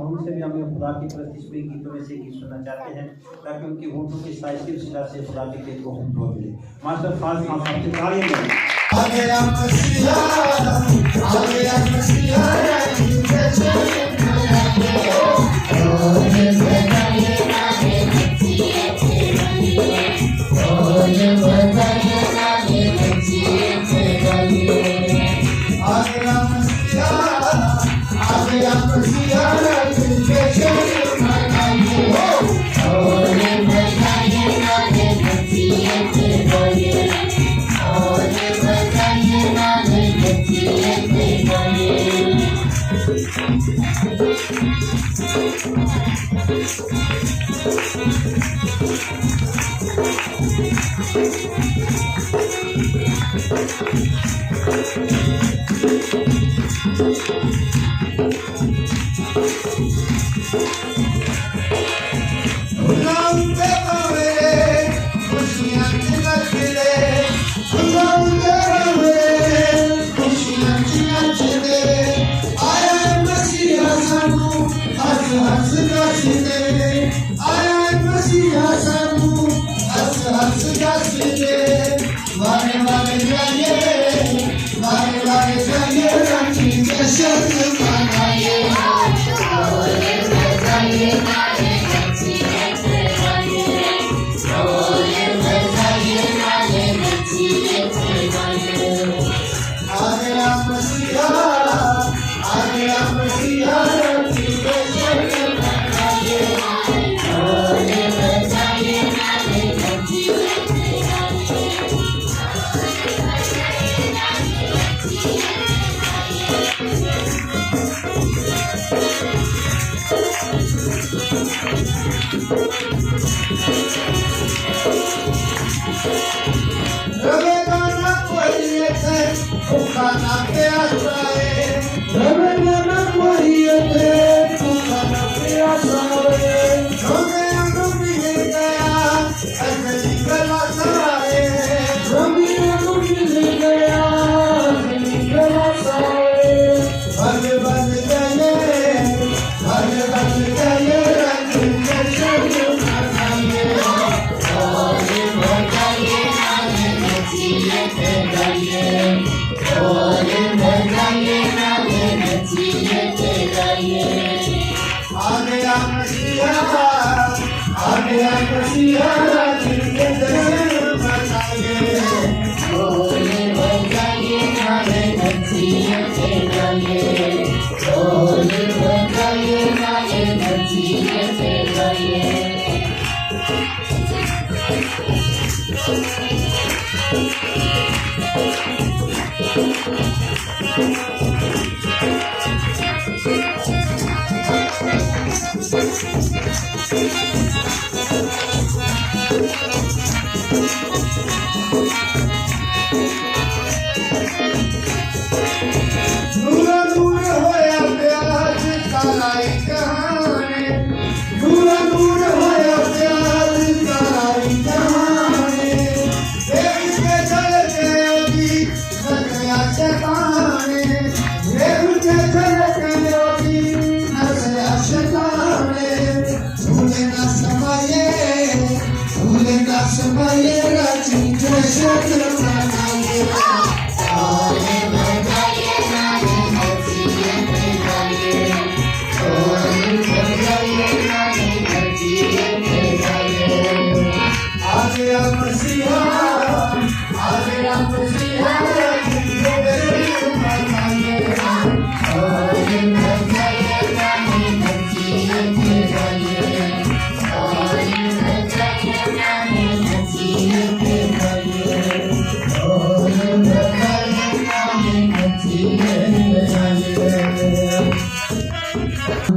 उनसे भी हमें खुदा की प्रतिष्ठित गीतों में से गीत सुनना चाहते हैं ताकि उनकी होठों की साइकिल सिला से खुदा के खेत को हम जोड़ मिले। मास्टर फाज मास्टर की ताली में आगे आप मसीहा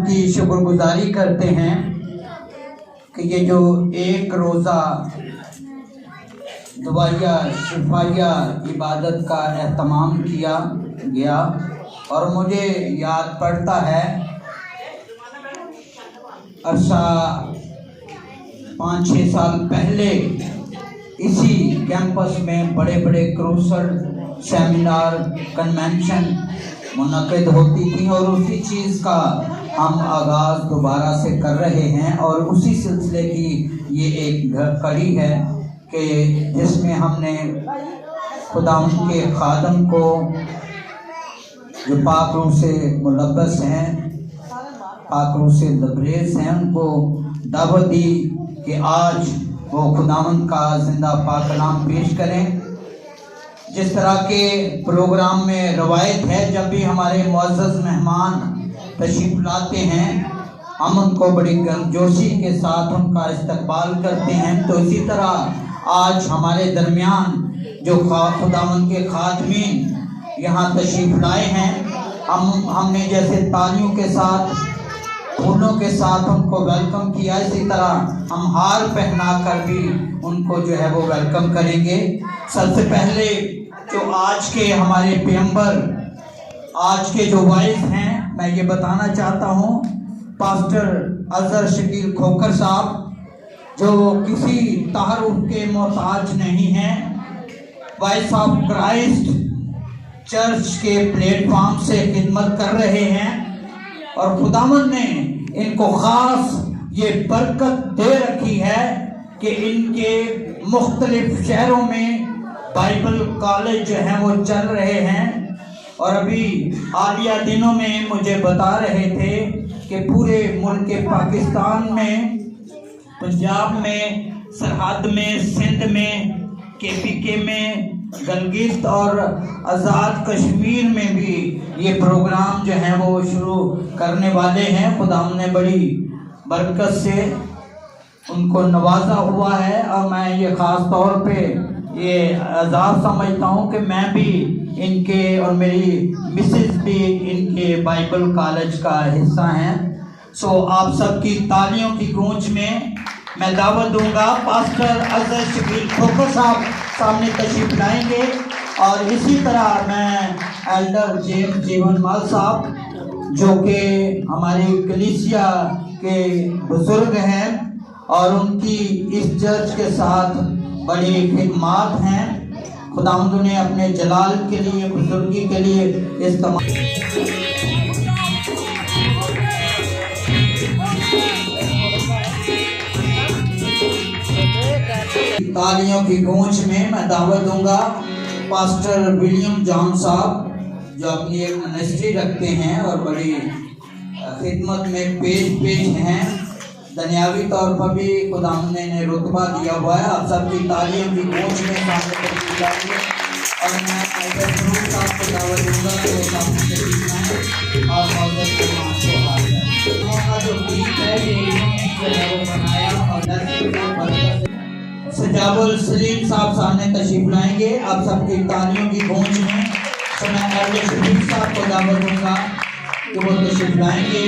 की शुक्रगुजारी करते हैं कि ये जो एक रोज़ा दुआया शिफाया इबादत का एहतमाम किया गया। और मुझे याद पड़ता है अरसा 5-6 साल पहले इसी कैंपस में बड़े बड़े क्रूसल सेमिनार कन्वेंशन मुनक़िद होती थी और उसी चीज़ का हम आगाज़ दोबारा से कर रहे हैं। और उसी सिलसिले की ये एक कड़ी है कि जिसमें हमने खुदा के खादम को जो पाक रूह से मुलब्बस हैं, पाक रूह से लबरेज हैं, उनको दावत दी कि आज वो खुदावंद का जिंदा पाक कलाम पेश करें। जिस तरह के प्रोग्राम में रवायत है, जब भी हमारे मुअज़्ज़ज़ मेहमान तशरीफ़ लाते हैं हम उनको बड़ी गर्मजोशी के साथ उनका इस्तकबाल करते हैं। तो इसी तरह आज हमारे दरमियान जो खुदावंद के खादमीन यहाँ तशरीफ़ लाए हैं, हमने जैसे तालियों के साथ फूलों के साथ उनको वेलकम किया, इसी तरह हम हार पहना कर भी उनको जो है वो वेलकम करेंगे। सबसे पहले जो आज के हमारे पैगंबर, आज के जो वाइस हैं, मैं ये बताना चाहता हूँ पास्टर अजहर शकील खोखर साहब, जो किसी तारुफ के मोहताज नहीं हैं, वाइस ऑफ क्राइस्ट चर्च के प्लेटफॉर्म से खिदमत कर रहे हैं और खुदावंद ने इनको ख़ास ये बरकत दे रखी है कि इनके मुख्तलिफ शहरों में बाइबल कॉलेज जो हैं वो चल रहे हैं। और अभी हालिया दिनों में मुझे बता रहे थे कि पूरे मुल्क पाकिस्तान में, पंजाब में, सरहद में, सिंध में, KPK में, गलगित और आज़ाद कश्मीर में भी ये प्रोग्राम जो है वो शुरू करने वाले हैं। खुदा ने बड़ी बरकत से उनको नवाजा हुआ है और मैं ये ख़ास तौर पे ये आज़ाद समझता हूँ कि मैं भी इनके और मेरी मिसेस भी इनके बाइबल कॉलेज का हिस्सा हैं। सो आप सबकी तालियों की गूंज में मैं दावत दूंगा पास्टर अजहर शकील खोखर साहब सामने तशरीफ लाएंगे। और इसी तरह मैं एल्डर जेम्स जीवनमाल साहब जो कि हमारी कलीसिया के बुजुर्ग हैं और उनकी इस चर्च के साथ बड़ी खिदमत हैं, खुदावंद ने अपने जलाल के लिए, बुजुर्गी के लिए इस्तेमाल। तालियों की गूंज में मैं दावत दूंगा पास्टर विलियम जॉन साहब जो अपनी एक मिनिस्ट्री रखते हैं और बड़ी खिदमत में पेश हैं। दुनियावी तौर पर भी खुदावंद ने रुतबा दिया हुआ है। आप सबकी तालियों की गूंज में सामने तशरीफ लाइए और मैं एल्डर ग्रुप साहब को दावत दूंगा कि वो सामने तशरीफ लाएं और मौजूद मेहमान को हाजिर का जो गीत है ये इन्होंने जो है वो बनाया और नरसिंह को बरकत सजाबुल सलीम साहब सामने तशरीफ लाएंगे आप सबकी तालियों की गूंज में। तो मैं एल्डर शफीक साहब को दावत दूंगा कि वो तशरीफ लाएंगे।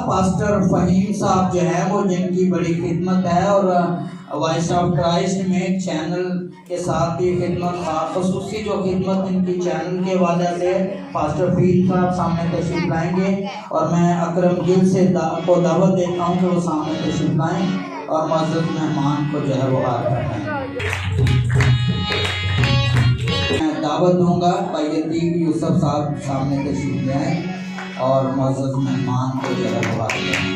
पास्टर फहीम साहब जो है वो जिनकी बड़ी खिदमत है और वॉइस ऑफ क्राइस्ट में चैनल के साथ भी खिदमत, ख़ुसूसी जो खिदमत इनकी चैनल के वजह से पास्टर फहीम साहब सामने तशरीफ लाएंगे। और मैं अकरम गिल से को दावत देता हूँ कि वो सामने तशरीफ लाएं और मौजूद मेहमान को जो है वो हाथ रखें। मैं दावत दूंगा भाई अतीक यूसुफ साहब सामने तशरीफ लाएं और मौजूद मेहमान को जो है वो हाथ रखें।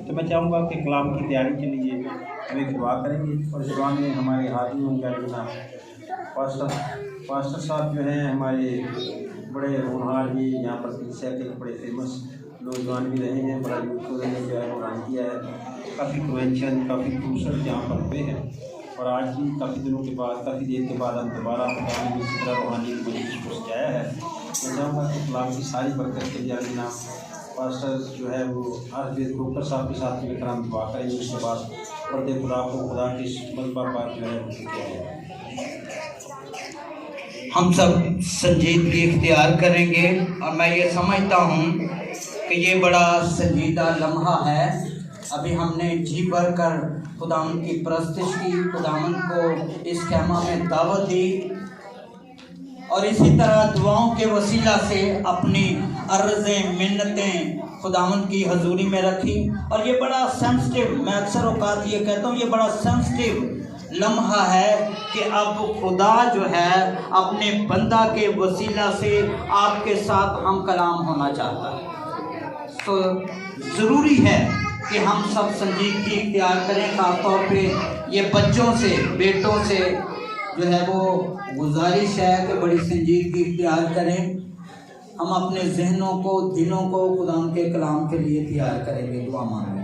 तो मैं चाहूँगा कि कलाम की तैयारी के लिए हम एक दुआ करेंगे और ज़बान में हमारे हाथी होंगे जनाब पास्टर साहब जो हैं हमारे बड़े होनहार भी यहाँ पर कलीसिया के बड़े फेमस नौजवान भी रहे हैं। बड़ा यूथ जो है वो रन किया है, काफ़ी कन्वेंशन, काफ़ी क्रूसल यहाँ पर हुए हैं और आज भी काफ़ी दिनों के बाद, काफ़ी देर के बाद हम दोबारा इसी तरह रूहानी मजलिस को सजाया है। मैं चाहूँगा कि कलाम की सारी बरकत के लिए जनाब पास्टर जो है वो आरबीएस खोखर साहब के साथ मिलकर हम दुआ करेंगे। उसके बाद पर्दे खुदा को खुदा के मलबा पर जो है किया जाए। ہم سب سنجیدگی اختیار کریں گے، اور میں یہ سمجھتا ہوں کہ یہ بڑا سنجیدہ لمحہ ہے۔ ابھی ہم نے جی بھر کر خداوند کی پرستش کی، خداوند کو اس خیمہ میں دعوت دی، اور اسی طرح دعاؤں کے وسیلہ سے اپنی عرضیں منتیں خداوند کی حضوری میں رکھی۔ اور یہ بڑا سینسٹیو، میں اکثر اوقات یہ کہتا ہوں، یہ بڑا سینسٹیو لمحہ ہے کہ اب خدا جو ہے اپنے بندہ کے وسیلہ سے آپ کے ساتھ ہم کلام ہونا چاہتا ہے۔ تو ضروری ہے کہ ہم سب سنجیدگی اختیار کریں، خاص طور پہ یہ بچوں سے، بیٹوں سے جو ہے وہ گزارش ہے کہ بڑی سنجیدگی اختیار کریں۔ ہم اپنے ذہنوں کو، دلوں کو خدا کے کلام کے لیے تیار کریں گے۔ دعا مانگیں۔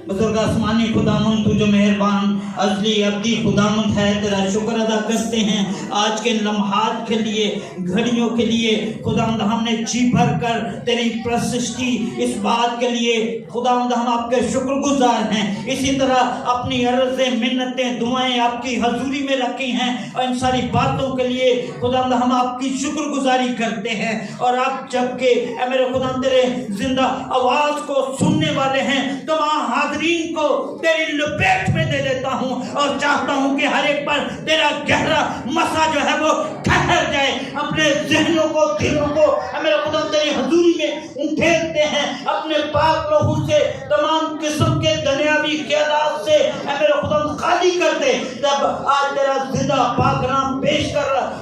بزرگ آسمانی خداوند، تو جو مہربان ازلی ابدی خداوند ہے، تیرا شکر ادا کرتے ہیں آج کے لمحات کے لیے، گھڑیوں کے لیے۔ خداوند ہم نے جی بھر کر تیری پرستش کی، اس بات کے لیے خداوند ہم آپ کے شکر گزار ہیں۔ اسی طرح اپنی عرضیں، منتیں، دعائیں آپ کی حضوری میں رکھی ہیں، اور ان ساری باتوں کے لیے خداوند ہم آپ کی شکر گزاری کرتے ہیں۔ اور آپ جب کہ اے میرے خداوند تیرے زندہ آواز کو سننے والے ہیں، تمام حاضرین کو تیری لپیٹ میں دے دیتا ہوں، اور چاہتا ہوں کہ ہر ایک پر تیرا گہرا مسا جو ہے وہ ٹھہر جائے۔ اپنے ذہنوں کو، دلوں کو اے میرے خدا تیری حضوری میں انٹھیلتے ہیں، اپنے پاک لہو سے تمام قسم کے دنیاوی خیالات سے اے میرے خدا خالی کر دے۔ جب آج تیرا زندہ پاک نام پیش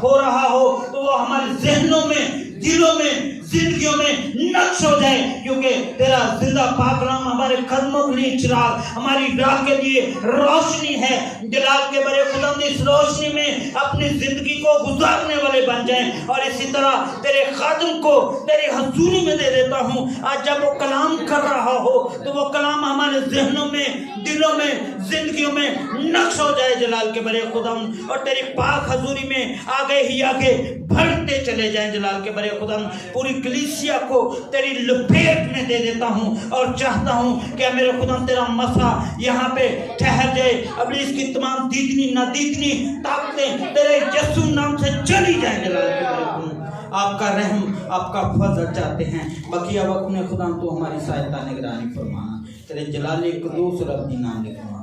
ہو رہا ہو تو وہ ہمارے ذہنوں میں، دلوں میں، زندگیوں میں نقش ہو جائے، کیونکہ تیرا زندہ پاک نام ہمارے قدموں کے لیے چراغ، ہماری راہ کے لیے روشنی ہے۔ جلال کے بڑے خدا اس روشنی میں اپنی زندگی کو گزارنے والے بن جائیں، اور اسی طرح تیرے خادم کو تیری حضوری میں دے دیتا ہوں۔ آج جب وہ کلام کر رہا ہو تو وہ کلام ہمارے ذہنوں میں، دلوں میں، زندگیوں میں نقش ہو جائے جلال کے بڑے خدا، اور تیری پاک حضوری میں آگے ہی آگے بڑھتے چلے جائیں جلال کے بڑے خدا۔ پوری کلیسیا کو تیری لپیٹ میں دے دیتا ہوں، اور چاہتا ہوں کہ میرے خدا تیرا مسا یہاں پہ ٹھہر جائے۔ ابلیس کی تمام دیدنی نادیدنی طاقتیں تیرے یسوع نام سے چلی جائیں جلال کے بڑے خدا۔ آپ کا رحم، آپ کا فضل چاہتے ہیں۔ بقیہ وقت میں خدا تو ہماری سایہ نگرانی فرمانا، تیرے جلال قدوس اور اپنی نام لے فرمانا۔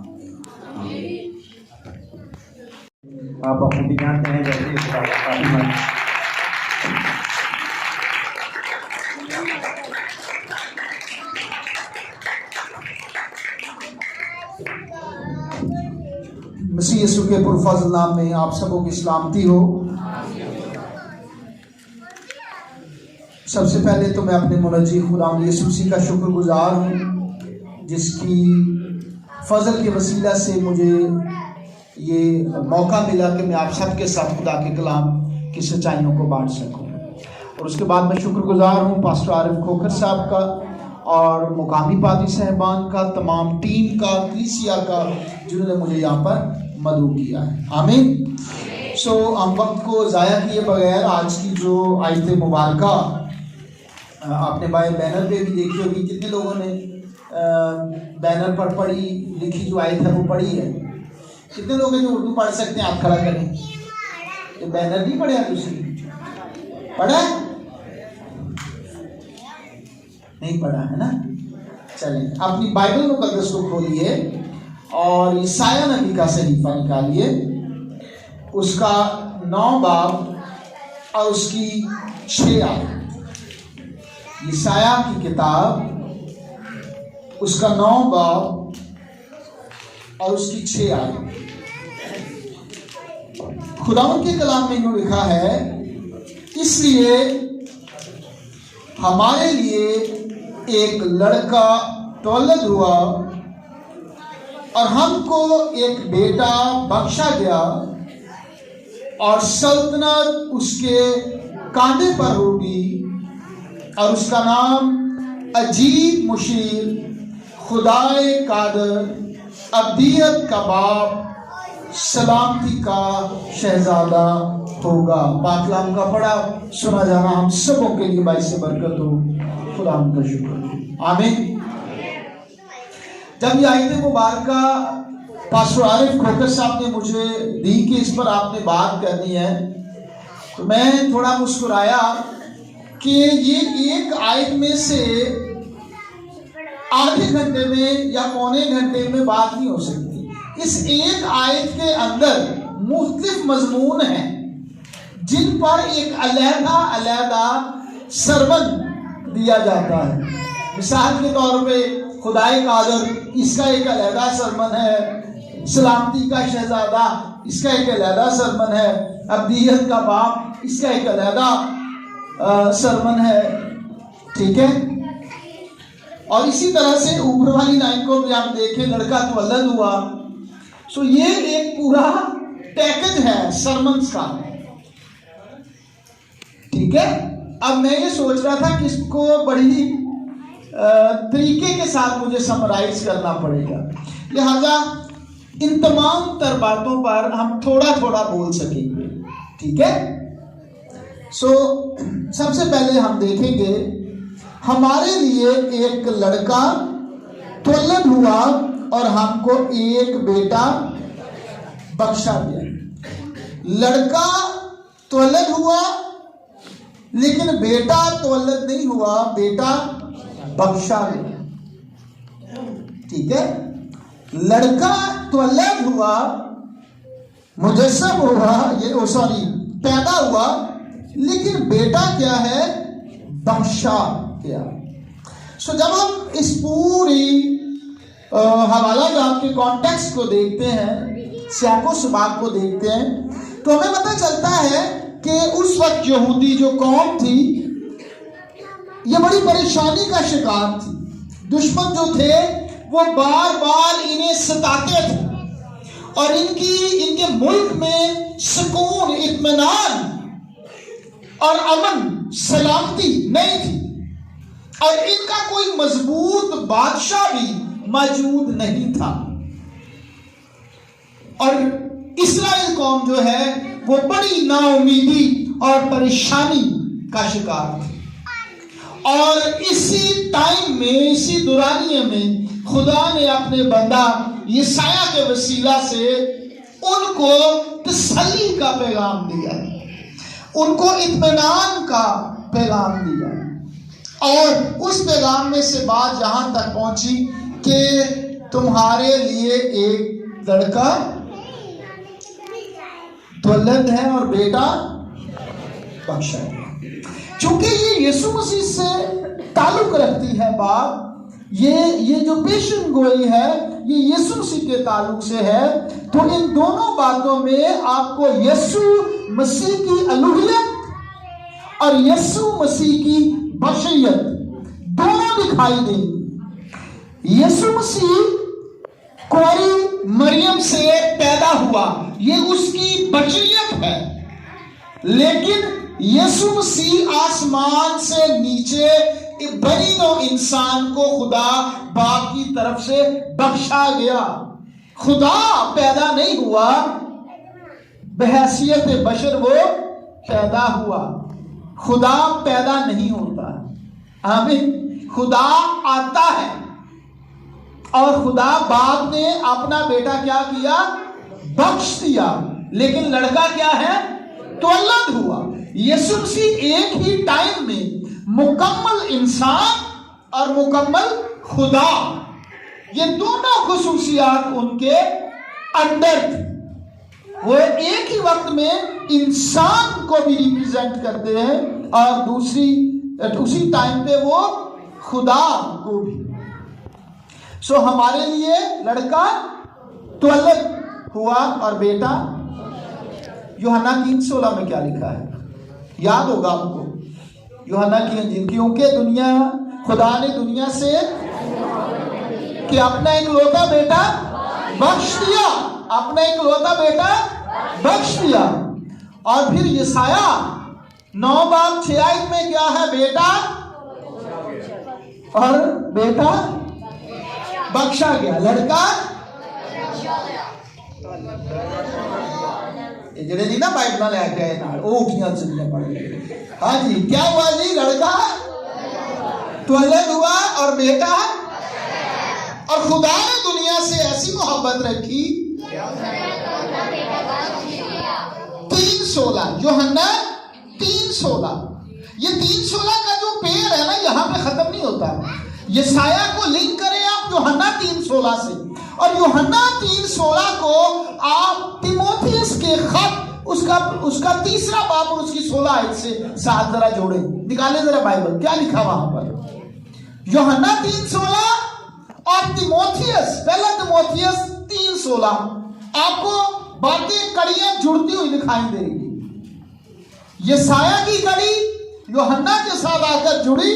آپ اپنی جانتے ہیں جیسے خدا کا خادم ہے۔ مسیح یسوع کے پرفضل نام میں آپ سبوں کی سلامتی ہو۔ سب سے پہلے تو میں اپنے منجی خداوند یسوع مسیح کا شکر گزار ہوں، جس کی فضل کے وسیلہ سے مجھے یہ موقع ملا کہ میں آپ سب کے ساتھ خدا کے کلام کی سچائیوں کو بانٹ سکوں۔ اور اس کے بعد میں شکر گزار ہوں پاسٹر عارف کھوکھر صاحب کا، اور مقامی پادری صاحبان کا، تمام ٹیم کا، کلیسیا کا، جنہوں نے مجھے یہاں پر مدعو کیا ہے۔ آمین۔ ہم وقت کو ضائع کیے بغیر آج کی جو آیت مبارکہ آپ نے بائیں بینر پہ بھی دیکھی ہوگی، کتنے لوگوں نے بینر پر پڑھی لکھی جو آیت ہے وہ پڑھی ہے؟ کتنے لوگ ہیں جو اردو پڑھ سکتے ہیں؟ آپ کھڑا کریں۔ یہ بینر نہیں پڑھا دوسری پڑھا ہے؟ نہیں پڑھا ہے نا؟ چلیں اپنی بائبل مقدس کو کھولیے اور یسایہ نبی کا صحیفہ نکالیے، اس کا 9 باب اور اس کی 6 آیت۔ یسایہ کی کتاب، اس کا 9 باب اور اس کی 6 آیت۔ خداوند کے کلام میں یوں لکھا ہے، اس لیے ہمارے لیے ایک لڑکا تولد ہوا اور ہم کو ایک بیٹا بخشا گیا، اور سلطنت اس کے کاندھے پر ہوگی، اور اس کا نام عجیب مشیر، خدائے قادر، ابدیت کا باپ، سلامتی کا شہزادہ ہوگا۔ پاک کلام کا پڑھا سنا جانا ہم سبوں کے لیے باعث برکت ہو۔ خدا ان کا شکر۔ آمین۔ جب یہ آیت مبارکہ پاسٹر عارف کھوکھر صاحب نے مجھے دی کہ اس پر آپ نے بات کرنی ہے، تو میں تھوڑا مسکرایا کہ یہ ایک آیت میں سے آدھے گھنٹے میں یا پونے گھنٹے میں بات نہیں ہو سکتی. اس ایک آیت کے اندر مختلف مضمون ہیں جن پر ایک علیحدہ سرمن دیا جاتا ہے. مثال کے طور پہ خدائے قادر، اس کا ایک علیحدہ سرمن ہے. سلامتی کا شہزادہ، اس کا ایک علیحدہ سرمن ہے. ابدیت کا باپ، اس کا ایک علیحدہ سرمن ہے. ٹھیک ہے. اور اسی طرح سے اوپر والی لائن کو بھی ہم دیکھیں، لڑکا تولد ہوا. سو یہ ایک پورا پیکج ہے سرمنز کا. ٹھیک ہے. اب میں یہ سوچ رہا تھا کہ اس کو بڑی طریقے کے ساتھ مجھے سمرائز کرنا پڑے گا، لہذا ان تمام تر باتوں پر ہم تھوڑا تھوڑا بول سکیں گے. ٹھیک ہے. سو سب سے پہلے ہم دیکھیں گے ہمارے لیے ایک لڑکا تولد ہوا اور ہم کو ایک بیٹا بخشا گیا. لڑکا تولد ہوا لیکن بیٹا تولد نہیں ہوا، بیٹا بخشا گیا. ٹھیک ہے. لڑکا تولد ہوا، مجسم ہوا، پیدا ہوا، لیکن بیٹا کیا ہے؟ بخشا گیا. سو جب ہم اس پوری حوالہ جات کے کانٹیکسٹ کو دیکھتے ہیں، سیاق و سباق کو دیکھتے ہیں، تو ہمیں پتہ چلتا ہے کہ اس وقت یہودی جو قوم تھی یہ بڑی پریشانی کا شکار تھی. دشمن جو تھے وہ بار بار انہیں ستاتے تھے اور ان کے ملک میں سکون، اطمینان اور امن، سلامتی نہیں تھی، اور ان کا کوئی مضبوط بادشاہ بھی موجود نہیں تھا. اور اسرائیل قوم جو ہے وہ بڑی نا امیدی اور پریشانی کا شکار تھی. اور اسی ٹائم میں، اسی دورانیے میں خدا نے اپنے بندہ یسایہ کے وسیلہ سے ان کو تسلی کا پیغام دیا، ان کو اطمینان کا پیغام دیا. اور اس پیغام میں سے بات یہاں تک پہنچی کہ تمہارے لیے ایک لڑکا تولد ہے اور بیٹا بخشا ہے. چونکہ یہ یسوع مسیح سے تعلق رکھتی ہے بات، یہ جو پیشن گوئی ہے یہ یسوع مسیح کے تعلق سے ہے، تو ان دونوں باتوں میں آپ کو یسوع مسیح کی الوہیت اور یسوع مسیح کی بشریت دونوں دکھائی دیں گی. یسوع مسیح کوری مریم سے پیدا ہوا، یہ اس کی بشریت ہے، لیکن یسوع مسیح آسمان سے نیچے بنی نوع انسان کو خدا باپ کی طرف سے بخشا گیا. خدا پیدا نہیں ہوا، بحیثیت بشر وہ پیدا ہوا. خدا پیدا نہیں ہوتا. آمین. خدا آتا ہے، اور خدا باپ نے اپنا بیٹا کیا کیا؟ بخش دیا. لیکن لڑکا کیا ہے؟ تولد ہوا. یسوع مسیح ایک ہی ٹائم میں مکمل انسان اور مکمل خدا، یہ دونوں خصوصیات ان کے اندر تھی. وہ ایک ہی وقت میں انسان کو بھی ریپریزنٹ کرتے ہیں اور اسی ٹائم پہ وہ خدا کو بھی. سو ہمارے لیے لڑکا تولد ہوا اور بیٹا. یوحنا 3:16 میں کیا لکھا ہے؟ یاد ہوگا آپ کو. یوحنا کی انجیل، کیونکہ خدا نے دنیا سے کہ اپنا ایکلوتا بیٹا بخش دیا، اپنا ایکلوتا بیٹا بخش دیا. اور پھر یسایہ 9:6 میں کیا ہے؟ بیٹا اور بیٹا بخشا گیا، لڑکا جڑے نہیں نا بائبل لے کے آئے نال او اٹھیاں چلیاں پڑھ گئے. ہاں جی، کیا ہوا جی؟ لڑکا تولد ہوا اور بیٹا. اور خدا نے دنیا سے ایسی محبت رکھی. 3:16 یوحنا 3:16, ये 3:16 का जो पेड़ है ना, यहाँ पे खत्म नहीं होता। यशाया को लिंक करें आप यूहन्ना 3:16 से, और यूहन्ना 3:16 को आप तिमोथियस के खत उसका 3रा बाब और उसकी 16 आयत से साथ जरा जोड़े, निकाले जरा बाइबल, क्या लिखा वहां पर। यूहन्ना 3:16 और तिमोथियस, पहला तिमोथियस 3:16, आपको बातें कड़ियां जुड़ती हुई दिखाई देगी। यशाया की कड़ी यूहन्ना के साथ आकर जुड़ी,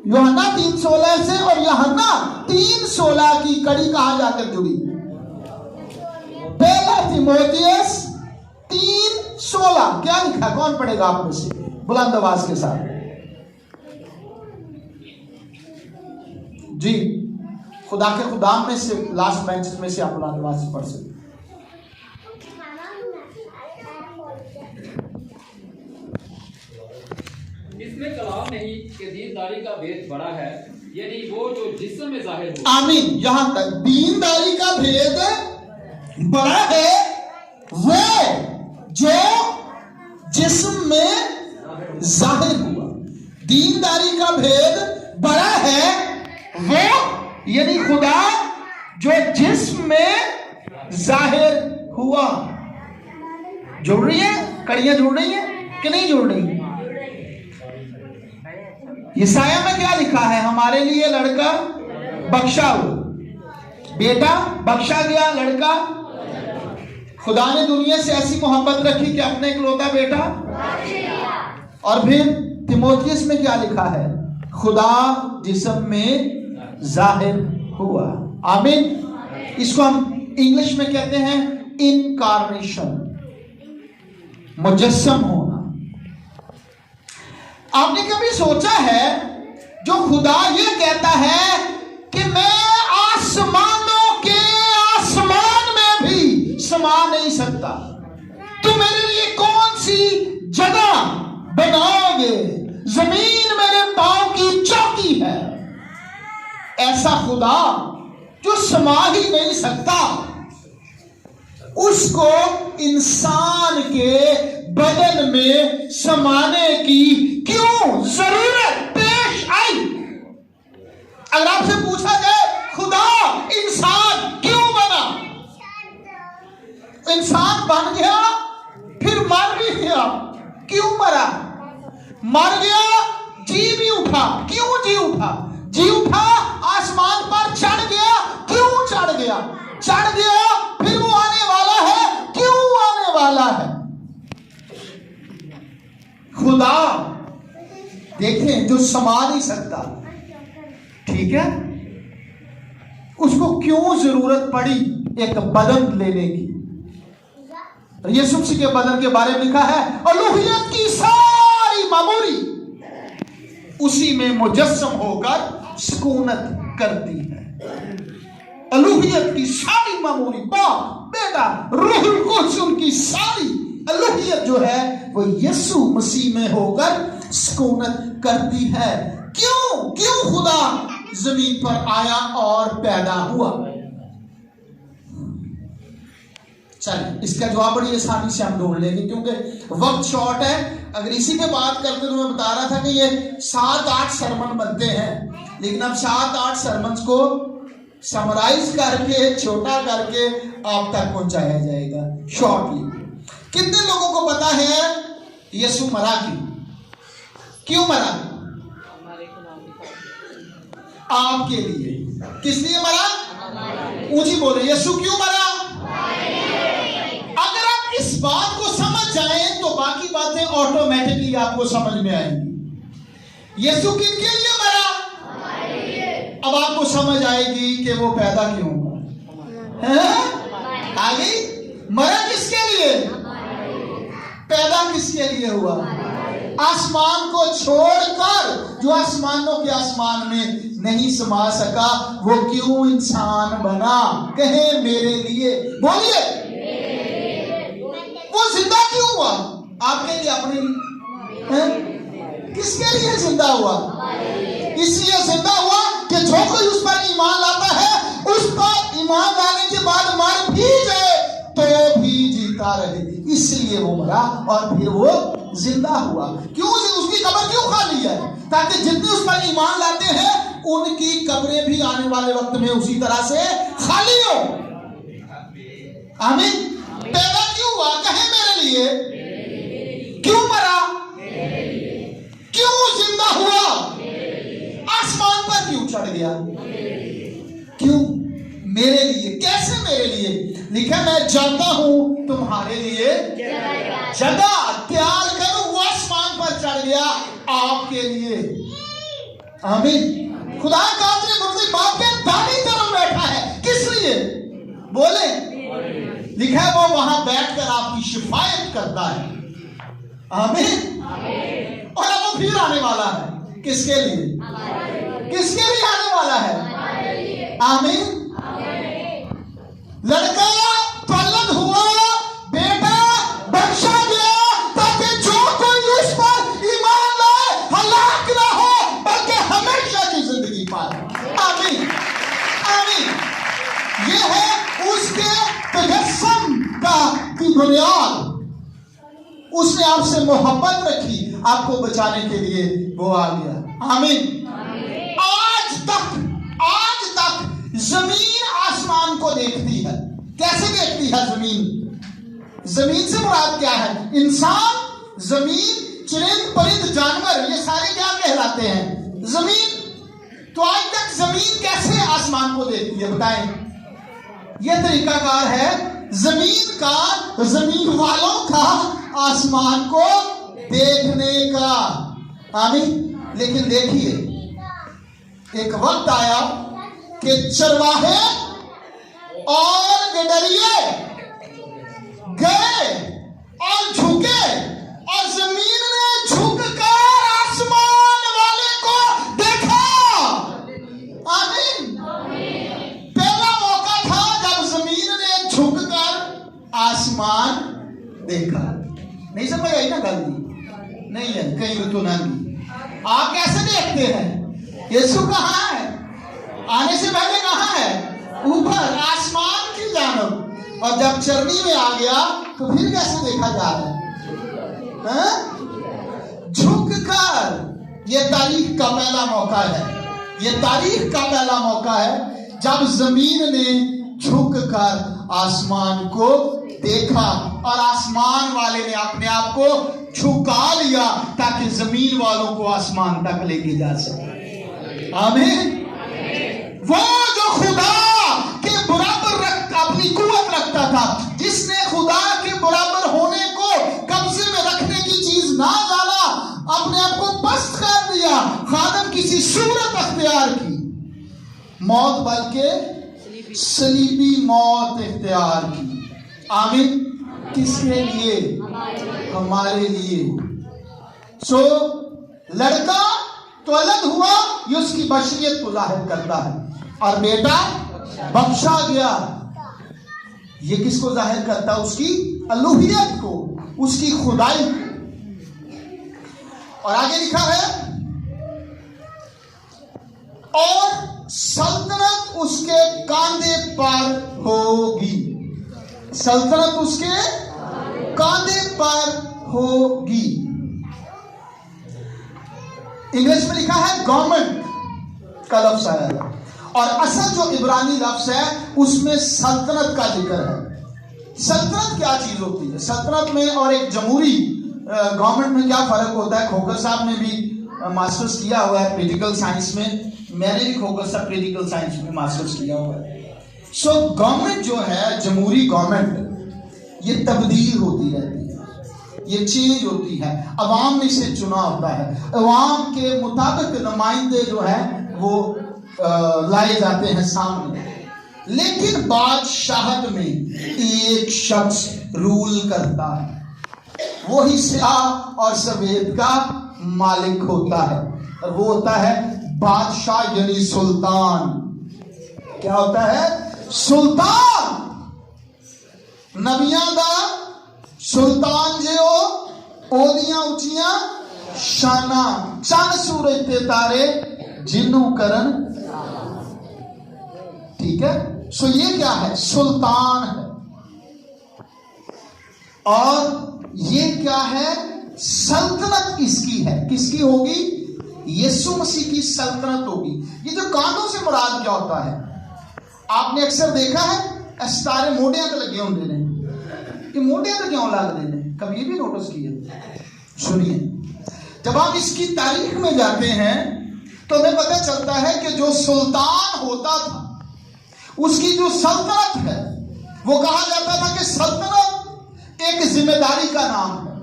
यूहन्ना 3:16 से, और यूहन्ना 3:16 की कड़ी कहां जाकर जुड़ी? पहला तिमोथियस 3:16, क्या लिखा? कौन पढ़ेगा आप में से बुलंद आवाज के साथ? जी, खुदा के खुदाम में से लास्ट बेंचेस में से आप बुलंद आवाज से पढ़ सकते। इसमें कलाम नहीं कि दीनदारी का भेद बड़ा है, यानी वो जो जिस्म में जाहिर हो। आमीन। यहां तक दीनदारी का भेद बड़ा है, वो जो जिस्म में जाहिर हुआ। दीनदारी का भेद बड़ा है, वो यानी खुदा जो जिस्म में जाहिर हुआ। जुड़ रही है? कड़ियां जुड़ रही है कि नहीं जुड़ रही? यशाया में क्या लिखा है? हमारे लिए लड़का बख्शा हुआ, बेटा बख्शा गया, लड़का। खुदा ने दुनिया से ऐसी मोहब्बत रखी कि अपने इकलौता बेटा। और फिर तिमोथियस में क्या लिखा है? खुदा जिस्म में जाहिर हुआ। आमीन। इसको हम इंग्लिश में कहते हैं इनकार्नेशन, मुजस्सम होना। आपने कभी सोचा है, जो खुदा ये कहता है कि मैं आसमानों के आसमान में भी समा नहीं सकता, तुम मेरे लिए कौन सी जगह बनाओगे? जमीन मेरे पांव की चौकी है। ऐसा खुदा जो समा ही नहीं सकता, उसको इंसान के बदन में समाने की क्यों जरूरत पेश आई? अगर आपसे पूछा जाए खुदा इंसान क्यों बना? इंसान बन गया, फिर मर भी गया, क्यों मरा? मर गया, जी भी उठा, क्यों जी उठा? जी उठा, आसमान पर चढ़ गया, क्यों चढ़ गया? चढ़ गया, फिर वो आने वाला है, क्यों आने वाला है? खुदा देखें जो समा नहीं सकता, ठीक है, उसको क्यों जरूरत पड़ी एक बदन लेने की? यीशु मसीह के बदन के बारे में लिखा है, अलूहियत की सारी मामूरी उसी में मुजस्सम होकर सुकूनत करती है। अलूहियत की सारी मामूरी, बाप, बेटा, रूहुल कुद्स, उनकी सारी अलूहियत जो है वो यीशु मसीह में होकर सुकूनत करती है। क्यों खुदा जमीन पर आया और पैदा हुआ? चलिए, इसका जवाब बड़ी आसानी से हम ढूंढ लेंगे, क्योंकि वक्त शॉर्ट है। अगर इसी पे बात करते तो मैं बता रहा था कि ये 7-8 सरमन बनते हैं, लेकिन अब 7-8 सरमन को समराइज करके, छोटा करके आप तक पहुंचाया जाएगा शॉर्टली। कितने लोगों को पता है यीशु मरा क्यों मरा? आपके लिए। किस लिए मरा? ऊंची बोले, यीशु क्यों मरा? अगर आप इस बात को समझ जाएं तो बाकी बातें ऑटोमेटिकली आपको समझ में आएंगी। यीशु किनके लिए मरा? अब आपको समझ आएगी कि वो पैदा क्यों हुआ। आगे मरा किसके लिए? पैदा किसके लिए हुआ? आसमान को छोड़कर, जो आसमानों के आसमान में नहीं समा सका, वो क्यों इंसान बना? कहे मेरे लिए, बोलिए, वो जिंदा क्यों हुआ? आपके लिए, अपने लिए? किसके लिए जिंदा हुआ? इसलिए जिंदा हुआ कि जो कोई उस पर ईमान लाता है, उस पर ईमान लाने के बाद मर भी जाए तो भी जीता चीखता रहे, इसलिए वो मरा और फिर वो जिंदा हुआ। क्यों उसकी कब्र क्यों खाली है? ताकि जितने उस पर ईमान लाते हैं उनकी कब्रें भी आने वाले वक्त में उसी तरह से खाली हो। आमीन। पैदा क्यों हुआ? कहे मेरे लिए। क्यों मरा? क्यों जिंदा हुआ? आसमान पर क्यों चढ़ गया? क्यों? मेरे लिए। कैसे मेरे लिए? लिखा मैं जाता हूं तुम्हारे लिए जगह तैयार करूं। वो आसमान पर चढ़ गया आपके लिए। आमीन। खुदा का मुर्दी बाप के दाहिनी तरफ बैठा है। किस लिए? बोले। लिखा है वो वहां बैठकर आपकी शिफायत करता है। आमीन। और अब वो फिर आने वाला है। किसके लिए? किसके लिए आने वाला है? आमीन। लड़का तौलद हुआ, बेटा बख्शा गया, ताकि जो कोई उस पर ईमान लाए हलाक ना हो बल्कि हमेशा की जिंदगी पाए। आमीन। आमीन। ये है उसके तजस्सुम की बुनियाद। उसने आपसे मोहब्बत रखी, आपको बचाने के लिए वो आ गया। आमीन। आज तक जमीन आसमान को देखती है। कैसे देखती है जमीन? जमीन से मुराद क्या है? इंसान, जमीन, चिरिंद परिंद, जानवर, ये सारे क्या कहलाते हैं? जमीन। तो आज तक जमीन कैसे आसमान को देखती है? बताएं। यह तरीकाकार है जमीन का, जमीन वालों का आसमान को देखने का। आमीन। लेकिन देखिए, एक वक्त आया कि चरवाहे और गडरिए गए और झुके, और जमीन ने झुककर आसमान वाले को देखा। आमीन। पहला मौका था जब जमीन ने झुककर आसमान देखा। नहीं समझ आई ना गांधी? नहीं है कई ऋतुनांगी। आप कैसे देखते हैं? यीशु कहाँ है? आने से पहले कहाँ है? ऊपर आसमान की जानब। और जब चरनी में आ गया तो फिर कैसे देखा जा रहा है? झुककर। ये तारीख का पहला मौका है। ये तारीख का पहला मौका है जब जमीन ने झुककर आसमान को देखा, और आसमान वाले ने अपने आप को झुका लिया ताकि जमीन वालों को आसमान तक लेके जा सके। आमीन। वो जो खुदा के बराबर अपनी कुव्वत रखता था, जिसने खुदा के बराबर होने को कब्जे में रखने की चीज ना जाना, अपने आप को पस्त कर दिया, खादम किसी सूरत अख्तियार की, मौत बल्कि सलीबी मौत इख्तियार की। आमीन। किसके लिए? हमारे लिए। लड़का तौलद हुआ, ये उसकी बशरियत को जाहिर करता है, और बेटा बख्शा गया, ये किसको जाहिर करता है? उसकी अलूहियत को, उसकी खुदाई को। और आगे लिखा है और सल्तनत उसके कांधे पर होगी। सल्तनत उसके कांधे पर होगी। इंग्लिश में लिखा है गवर्नमेंट का लफ्ज आया है, और असल जो इब्रानी लफ्ज है उसमें सल्तनत का जिक्र है। सल्तनत क्या चीज होती है? सल्तनत में और एक जमहूरी गवर्नमेंट में क्या फर्क होता है? खोखर साहब ने भी मास्टर्स किया हुआ है पॉलिटिकल साइंस में, मैंने भी खोखर साहब पॉलिटिकल साइंस में मास्टर्स किया हुआ है। गवर्नमेंट जो है, जमहूरी गवर्नमेंट, ये तब्दील होती रहती है, ये चेंज होती है। अवाम ने इसे चुना होता है, अवाम के मुताबिक नुमाइंदे जो है वो लाए जाते हैं सामने। लेकिन बादशाहत में एक शख्स रूल करता है, वही स्याह और सफेद का मालिक होता है, और वो होता है बादशाह यानी सुल्तान। क्या होता है? सुल्तान। नबियां दा सुल्तान जो ओदियां उचियां शाना, चंद सूरज ते तारे जिन्नू करन। ठीक है। ये क्या है? सुल्तान है। और ये क्या है? सल्तनत इसकी है। किसकी होगी? यीशु मसीह की सल्तनत होगी। ये जो कांधों से मुराद क्या होता है? आपने अक्सर देखा है सारे मोड़ियां तो लगे होंगे ने, कि मोड़ियां तो क्यों लगते हैं? कभी ये भी नोटिस किया? सुनिए, जब आप इसकी तारीख में जाते हैं तो हमें पता चलता है कि जो सुल्तान होता था उसकी जो सल्तनत है, वो कहा जाता था कि सल्तनत एक जिम्मेदारी का नाम है,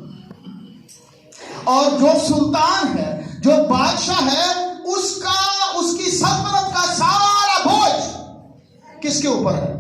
और जो सुल्तान है, जो बादशाह है, उसकी सल्तनत का सारा बोझ किसके ऊपर है?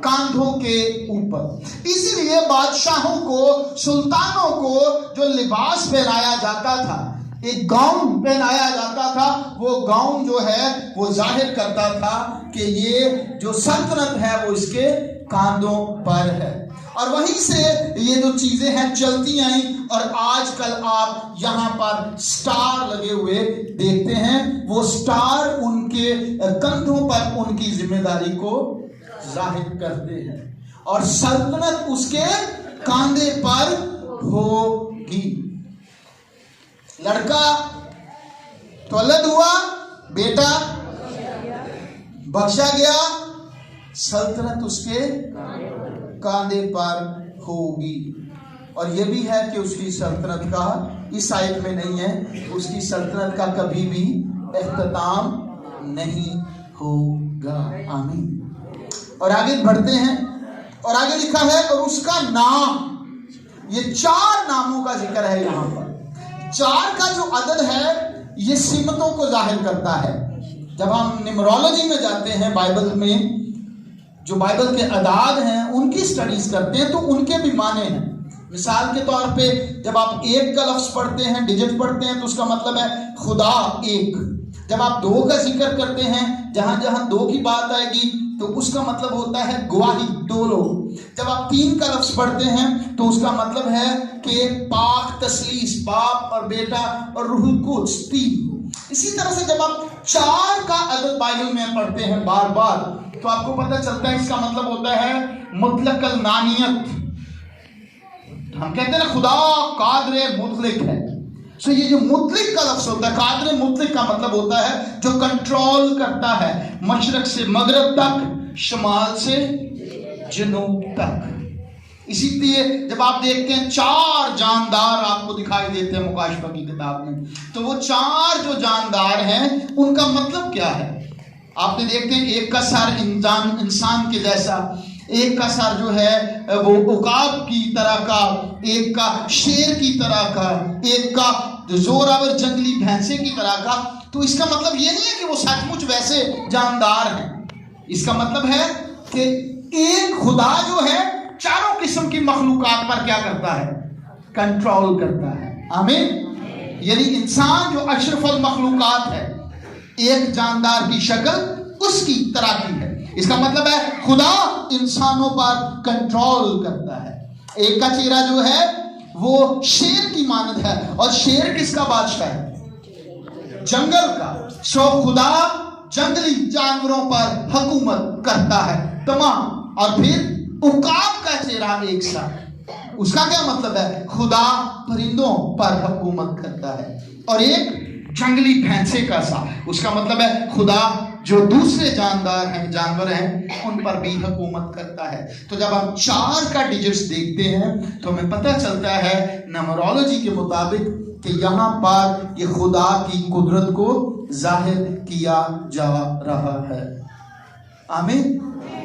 कांधों के ऊपर। इसीलिए बादशाहों को, सुल्तानों को जो लिबास पहनाया जाता था, एक गाउन पहनाया जाता था, वो गाउन जो है वो जाहिर करता था कि ये जो सल्तनत है वो इसके कांधों पर है। और वहीं से ये जो चीजें हैं चलती आई, और आजकल आप यहाँ पर स्टार लगे हुए देखते हैं। वो स्टार उनके कंधों पर उनकी जिम्मेदारी को जाहिर करते हैं, और सल्तनत उसके कांधे पर होगी। लड़का तौलद हुआ, बेटा बख्शा गया, सल्तनत उसके कांधे पर होगी। और यह भी है कि उसकी सल्तनत का इस आयत में नहीं है, उसकी सल्तनत का कभी भी इख्तिताम नहीं होगा। आमीन। और आगे बढ़ते हैं, और आगे लिखा है और उसका नाम, ये 4 नामों का जिक्र है यहाँ पर। 4 का जो अदद है ये सीमतों को जाहिर करता है। जब हम न्यूमरोलॉजी में जाते हैं, बाइबल में जो बाइबल के अदाद हैं उनकी स्टडीज करते हैं, तो उनके भी माने हैं। मिसाल के तौर पे जब आप 1 का लफ्ज पढ़ते हैं, डिजिट पढ़ते हैं, तो उसका मतलब है खुदा 1। जब आप 2 का जिक्र करते हैं, जहां जहां 2 की बात आएगी तो उसका मतलब होता है गवाही, 2 लोग। जब आप 3 का लफ्ज पढ़ते हैं तो उसका मतलब है कि पाक तसलीस, बाप और बेटा और रूह कुद्स, 3। इसी तरह से जब आप 4 का अदद बाइबल में पढ़ते हैं बार बार, तो आपको पता चलता है इसका मतलब होता है मुतलकल नानियत। हम कहते हैं ना खुदा कादरे मुतलिक है। सो ये जो मुतलिक का लफ्ज होता है, कादरे मुतलिक का मतलब होता है जो कंट्रोल करता है, मशरक से मगरब तक, शमाल से जनूब तक। इसीलिए जब आप देखते हैं 4 जानदार आपको दिखाई देते हैं मुकाशफा की किताब में, तो वो 4 जो जानदार हैं उनका मतलब क्या है? आपने देखते हैं एक का सर इंसान के जैसा, एक का सर जो है वो उकाब की तरह का, एक का शेर की तरह का, एक का जो जोरावर जंगली भैंसे की तरह का। तो इसका मतलब ये नहीं है कि वो सचमुच वैसे जानदार हैं। इसका मतलब है कि एक खुदा जो है 4 किस्म की मखलूकात पर क्या करता है? कंट्रोल करता है। आमीन। यानी इंसान जो अशरफुल मखलूकात है, एक जानदार की शक्ल उसकी तरह की है। इसका मतलब है खुदा इंसानों पर कंट्रोल करता है। एक का चेहरा जो है वो शेर की मानद है, और शेर किसका बादशाह है? जंगल का। सो खुदा जंगली जानवरों पर हुकूमत करता है तमाम। और फिर उकाब का चेहरा एक सा, उसका क्या मतलब है? खुदा परिंदों पर हुकूमत करता है। और एक जंगली भैंसे का सा, उसका मतलब है खुदा जो दूसरे जानदार हैं, जानवर हैं, उन पर भी हुकूमत करता है। तो जब हम 4 का डिजिट्स देखते हैं तो हमें पता चलता है न्यूमरोलॉजी के मुताबिक कि यहाँ पर ये खुदा की कुदरत को जाहिर किया जा रहा है। आमीन।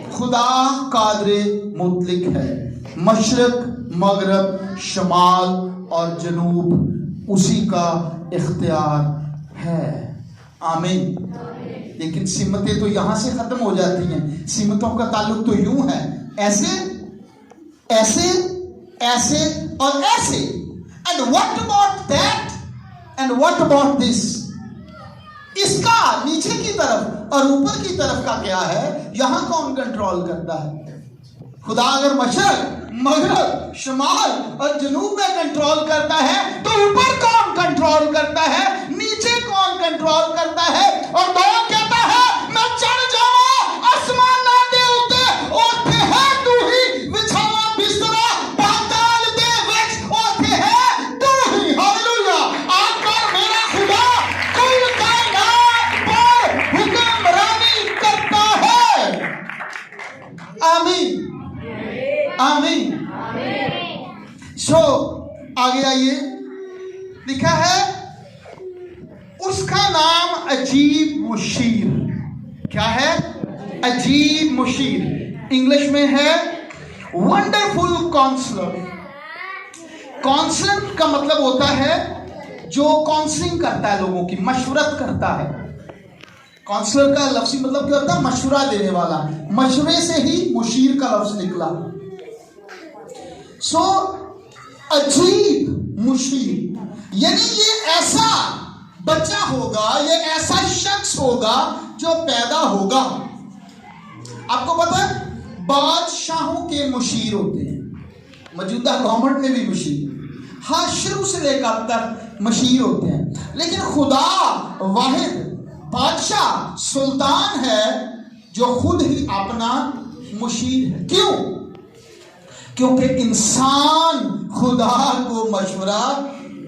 खुदा कादरे मुतलिक है, मशरक मगरब शमाल और जनूब उसी का इख्तियार है। आमीन। लेकिन सिमतें तो यहां से खत्म हो जाती हैं। सिमतों का ताल्लुक तो यूं है, ऐसे ऐसे ऐसे और ऐसे। And what about that and what about this? इसका नीचे की तरफ और ऊपर की तरफ का क्या है? यहां कौन कंट्रोल करता है? खुदा अगर मशरक मगरब शमाल और जनूब में कंट्रोल करता है तो ऊपर कौन कंट्रोल करता है? नीचे कौन कंट्रोल करता है? और दो कहता है मैं चढ़ जाऊं आसमान ना दे उते और है तू ही बिछावा बिस्तरा बात आमीन आमीन। सो आगे आइए, लिखा है उसका नाम अजीब मुशीर। क्या है? अजीब मुशीर। इंग्लिश में है वंडरफुल काउंसलर। काउंसलर का मतलब होता है जो काउंसलिंग करता है, लोगों की मशवरत करता है। काउंसलर का लफ्ज़ी मतलब क्या होता है? मशवरा देने वाला। मशवरे से ही मुशीर का लफ्ज़ निकला। सो अजीब मुशीर, यानी ये ऐसा बच्चा होगा, ये ऐसा शख्स होगा जो पैदा होगा। आपको पता है बादशाहों के मुशीर होते हैं, मौजूदा गवर्नमेंट में भी मुशीर, हाँ शुरू से लेकर अब तक मुशीर होते हैं। लेकिन खुदा वाहिद बादशाह सुल्तान है जो खुद ही अपना मुशीर है। क्यों? क्योंकि इंसान खुदा को मशवरा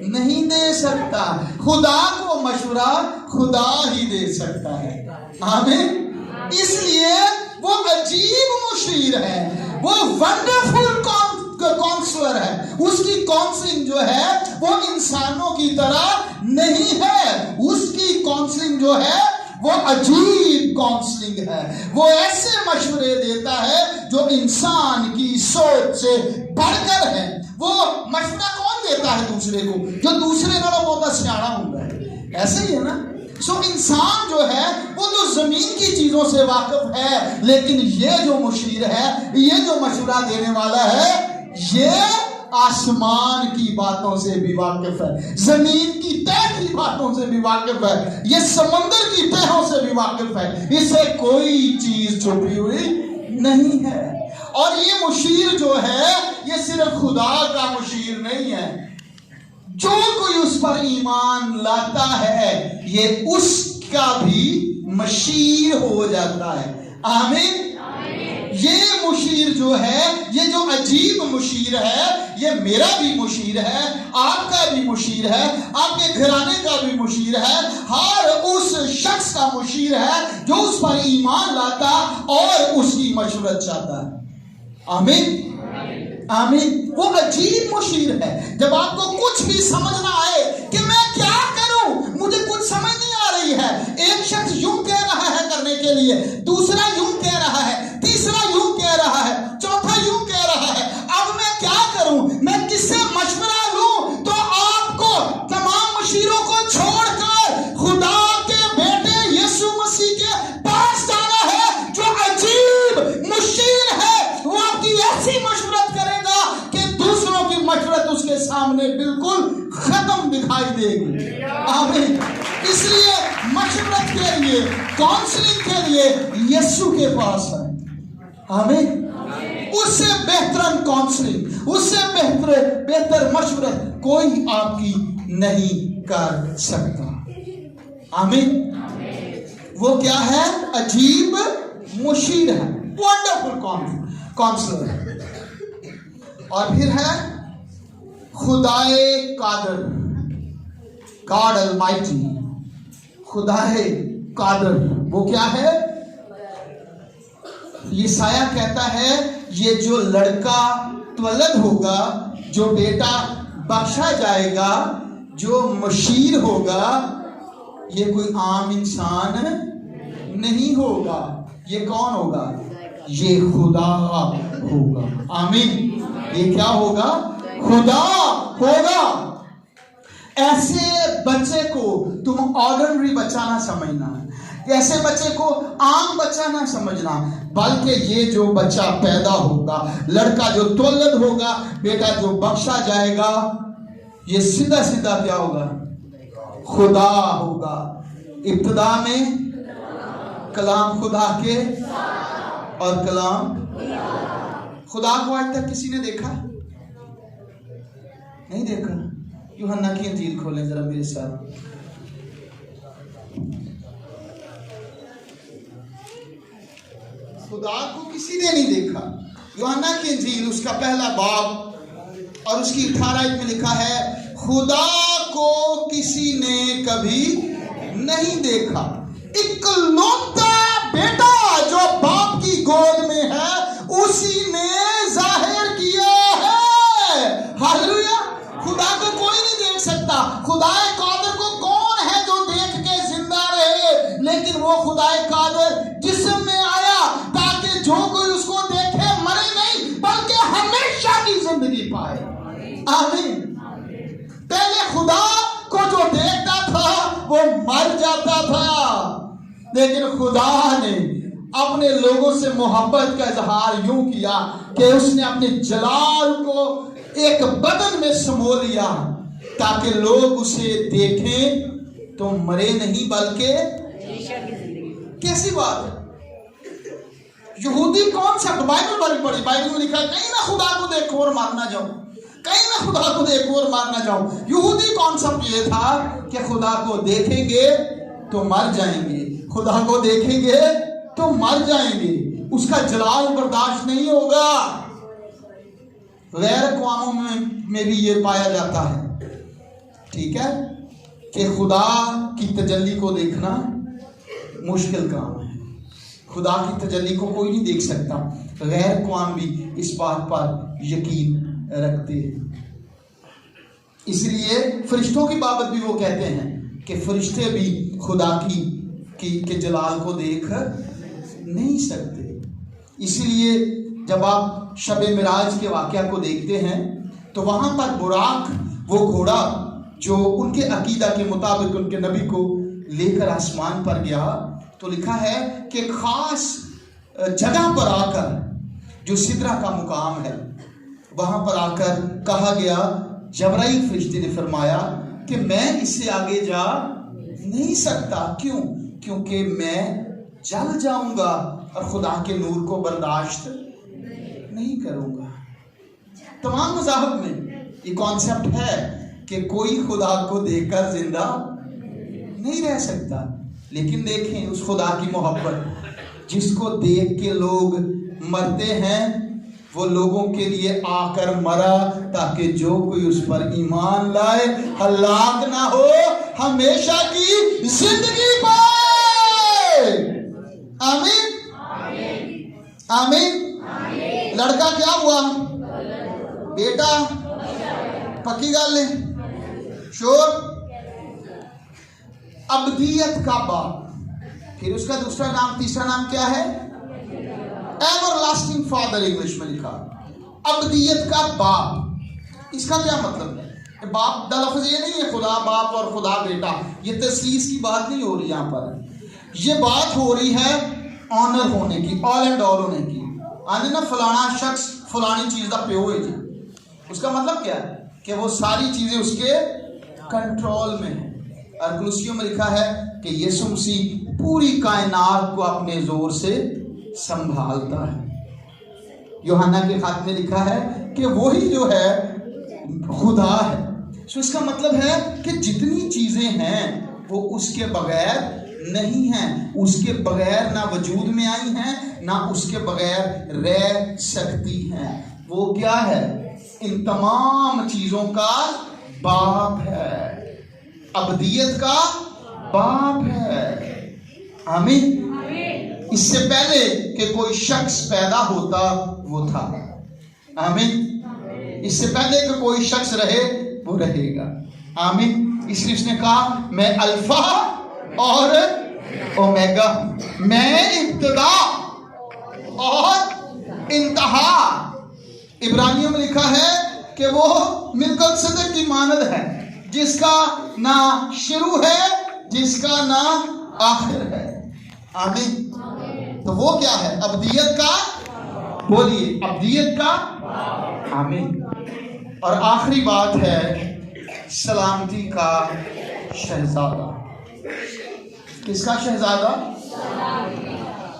नहीं दे सकता, खुदा को मशवरा खुदा ही दे सकता है। आमीन। इसलिए वो अजीब मुशीर है, वो वंडरफुल काउंसलर है। उसकी काउंसलिंग जो है वो इंसानों की तरह नहीं है, उसकी काउंसलिंग जो है वो अजीब काउंसलिंग है। वो ऐसे मशवरे देता है जो इंसान की सोच से बढ़कर है। वो मशवरा कौन देता है दूसरे को? जो दूसरे नालों बहुत सियाना होता है। ऐसे ही है ना। सो इंसान जो है वो तो जमीन की चीजों से वाकिफ है, लेकिन ये जो मुशीर है, ये जो मशवरा देने वाला है, ये आसमान की बातों से भी वाकिफ है, जमीन की तह की बातों से भी वाकिफ है, ये समंदर की तहों से भी वाकिफ है। इसे कोई चीज छुपी हुई नहीं है। और ये मुशीर जो है ये सिर्फ खुदा का मुशीर नहीं है, जो कोई उस पर ईमान लाता है ये उसका भी मुशीर हो जाता है। आमीन। ये मुशीर जो है, ये जो अजीब मुशीर है, ये मेरा भी मुशीर है, आपका भी मुशीर है, आपके घराने का भी मुशीर है, हर उस शख्स का मुशीर है जो उस पर ईमान लाता और उसकी मशवरत चाहता है। आमीन आमीन। वो अजीब मुशीर है। जब आपको कुछ भी समझ ना आए कि मैं क्या करूं, मुझे कुछ समझ नहीं आ रही है, एक शख्स यूं कह रहा है करने के लिए, दूसरा यूं कह रहा है, तीसरा यूं कह रहा है, चौथा यूं कह रहा है, अब मैं क्या करूं, मैं किससे मशवरा लूं? तो आपको तमाम मुशीरों को छोड़कर खुदा के बेटे यीशु मसीह के पास जाना है, जो अजीब मुशीर है। वो आपकी ऐसी मशवरत करेगा कि दूसरों की मशवरत उसके सामने बिल्कुल खत्म दिखाई देगी। आमीन। इसलिए मशवरत के लिए, काउंसलिंग के लिए यीशु के पास है। आमीन। उससे बेहतर काउंसलिंग, उससे बेहतर मशवरत कोई आपकी नहीं कर सकता। आमीन। वो क्या है? अजीब मुशीर है, वंडरफुल काउंसलर। और फिर है खुदाए कादर, गॉड अलमाइटी, खुदाए कादर। वो क्या है? यशायाह कहता है ये जो लड़का त्वलद होगा, जो बेटा बख्शा जाएगा, जो मुशीर होगा, ये कोई आम इंसान नहीं होगा। ये कौन होगा? ये खुदा होगा। आमीन। ये क्या होगा? खुदा होगा। ऐसे बच्चे को तुम ऑर्डिनरी बच्चा ना समझना, ऐसे बच्चे को आम बच्चा ना समझना, बल्कि ये जो बच्चा पैदा होगा, लड़का जो तौलद होगा, बेटा जो बख्शा जाएगा, ये सीधा सीधा क्या होगा? खुदा होगा। इब्तिदा में कलाम खुदा के और कलाम खुदा को आज तक किसी ने देखा नहीं? देखा? यूहन्ना की इंजील खोलें जरा मेरे साथ। खुदा को किसी ने नहीं देखा। यूहन्ना की इंजील उसका पहला बाब और उसकी 18 में लिखा है, खुदा को किसी ने कभी नहीं देखा, इकलौता बेटा जो बाप की गोद में है उसी ने जाहिर किया है। हालेलुया। खुदा को कोई नहीं देख सकता। खुदाए कादिर को कौन है जो देख के जिंदा रहे, लेकिन वो खुदाए कादिर जिस्म में आया ताकि जो कोई उसको देखे मरे नहीं बल्कि हमेशा की जिंदगी पाए। आमीन। पहले खुदा को जो देखता था वो मर जाता था, लेकिन खुदा ने अपने लोगों से मोहब्बत का इजहार यूं किया कि उसने अपने जलाल को एक बदन में समो लिया ताकि लोग उसे देखें तो मरे नहीं बल्कि। कैसी बात है। यहूदी कॉन्सेप्ट बाइबल बड़ी पढ़ी, बाइबल में लिखा है कहीं मैं खुदा को देखूं और मार ना जाऊं, कहीं मैं खुदा को देखूं और मार ना जाऊं। यहूदी कॉन्सेप्ट ये था कि खुदा को देखेंगे तो मर जाएंगे, खुदा को देखेंगे तो मर जाएंगे, उसका जलाल बर्दाश्त नहीं होगा। गैर अक़वामों में भी ये पाया जाता है, ठीक है, कि खुदा की तजल्ली को देखना मुश्किल काम है। खुदा की तजल्ली को कोई नहीं देख सकता। गैर अक़वाम भी इस बात पर यकीन रखते हैं। इसलिए फरिश्तों की बाबत भी वो कहते हैं कि फरिश्ते भी खुदा के जलाल को देख नहीं सकते। इसलिए जब आप शब मिराज के वाक़या को देखते हैं तो वहाँ पर बुराक, वो घोड़ा जो उनके अकीदा के मुताबिक उनके नबी को लेकर आसमान पर गया, तो लिखा है कि खास जगह पर आकर जो सिदरा का मुकाम है वहाँ पर आकर कहा गया, जबराइल फरिश्ते ने फरमाया कि मैं इससे आगे जा नहीं सकता। क्यों? क्योंकि मैं जल जाऊंगा और खुदा के नूर को बर्दाश्त नहीं करूंगा। तमाम मज़ाहब में ये कॉन्सेप्ट है कि कोई खुदा को देखकर जिंदा नहीं रह सकता, लेकिन देखें उस खुदा की मोहब्बत, जिसको देख के लोग मरते हैं, वो लोगों के लिए आकर मरा ताकि जो कोई उस पर ईमान लाए हलाक ना हो, हमेशा की जिंदगी पाए। आमीन आमीन। लड़का क्या हुआ? बेटा। पक्की गल है। शोर। अब्दियत का बाप। फिर उसका दूसरा नाम, तीसरा नाम क्या है? एवरलास्टिंग फादर इंग्लिश में लिखा। अब्दियत का बाप। इसका क्या मतलब है? बाप का लफ्ज ये नहीं है खुदा बाप और खुदा बेटा, ये तस्लीस की बात नहीं हो रही यहाँ पर। ये बात हो रही है ऑनर होने की, ऑल एंड ऑल होने की। आने ना फलाना शख्स फलानी चीज का प्यो है जी, उसका मतलब क्या है कि वो सारी चीजें उसके कंट्रोल में है। और कुलसियों में लिखा है कि यीशु मसीह पूरी कायनात को अपने जोर से संभालता है। यूहन्ना के खात में लिखा है कि वही जो है खुदा है। सो इसका मतलब है कि जितनी चीजें हैं वो उसके बगैर नहीं हैं, उसके बगैर ना वजूद में आई हैं, ना उसके बगैर रह सकती हैं। वो क्या है? इन तमाम चीजों का बाप है, अब्दियत का बाप है। आमीन। इससे पहले कि कोई शख्स पैदा होता वो था। आमीन। इससे पहले कि कोई शख्स रहे वो रहेगा। आमीन। इसलिए उसने कहा मैं अल्फा और ओमेगा, मैं इब्तिदा और इंतहा। इब्रानियों में लिखा है कि वो मिल्कत सदर की मानद है, जिसका ना शुरू है, जिसका ना आखिर है। आमीन। तो वो क्या है? अब्दियत का, बोलिए अब्दियत का। आमीन। और आखिरी बात है सलामती का शहजादा। किसका शहजादा?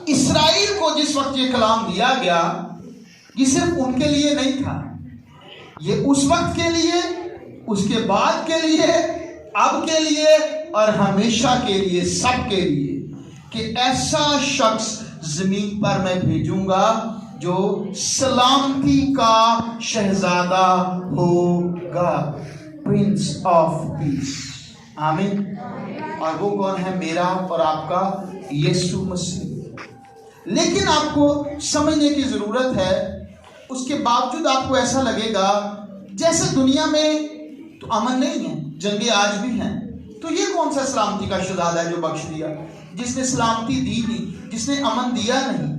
इस्राएल को जिस वक्त ये कलाम दिया गया, ये सिर्फ उनके लिए नहीं था, ये उस वक्त के लिए, उसके बाद के लिए, अब के लिए और हमेशा के लिए, सब के लिए, कि ऐसा शख्स जमीन पर मैं भेजूंगा जो सलामती का शहजादा होगा, प्रिंस ऑफ पीस। आमीन। और वो कौन है? मेरा और आपका यीशु मसीह। लेकिन आपको समझने की ज़रूरत है, उसके बावजूद आपको ऐसा लगेगा जैसे दुनिया में तो अमन नहीं है, जंगें आज भी हैं। तो ये कौन सा सलामती का शहजादा है जो बख्श दिया, जिसने सलामती दी नहीं, जिसने अमन दिया नहीं?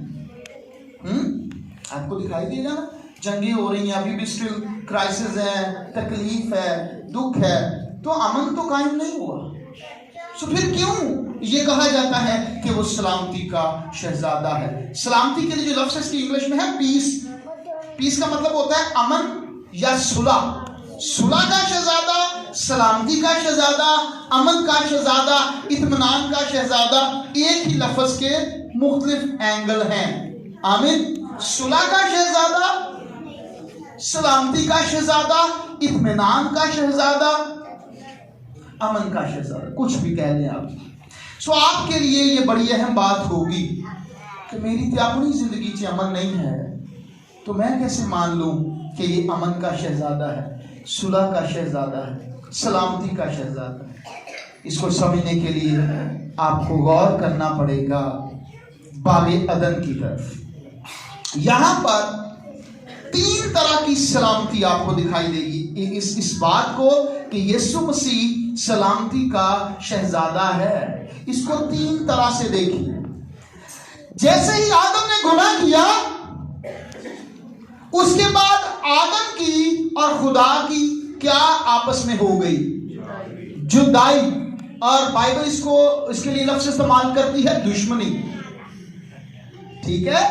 आपको दिखाई देगा ना, जंगें हो रही हैं, अभी भी स्टिल क्राइसिस है, तकलीफ है, दुख है, तो अमन तो कायम नहीं हुआ। तो फिर क्यों ये कहा जाता है कि वो सलामती का शहजादा है? सलामती के लिए जो लफ्ज़ इसकी इंग्लिश में है पीस, पीस का मतलब होता है अमन या सुलह। सुलह का शहजादा, सलामती का शहजादा, अमन का शहजादा, इत्मीनान का शहजादा, एक ही लफ्ज़ के मुख्तलिफ एंगल हैं। आमीन। सुलह का शहजादा, सलामती का शहजादा, इत्मीनान का शहजादा, अमन का शहजादा, कुछ भी कह लें आप। सो आपके लिए ये बड़ी अहम बात होगी कि मेरी तो अपनी जिंदगी से अमन नहीं है, तो मैं कैसे मान लूं कि ये अमन का शहजादा है, सुलह का शहजादा है, सलामती का शहजादा है? इसको समझने के लिए आपको गौर करना पड़ेगा बाबे अदन की तरफ। यहां पर 3 तरह की सलामती आपको दिखाई देगी इस बात को कि यीशु मसीह सलामती का शहजादा है। इसको 3 तरह से देखिए। जैसे ही आदम ने गुनाह किया, उसके बाद आदम की और खुदा की क्या आपस में हो गई? जुदाई। और बाइबल इसके लिए लफ्ज़ इस्तेमाल करती है दुश्मनी। ठीक है,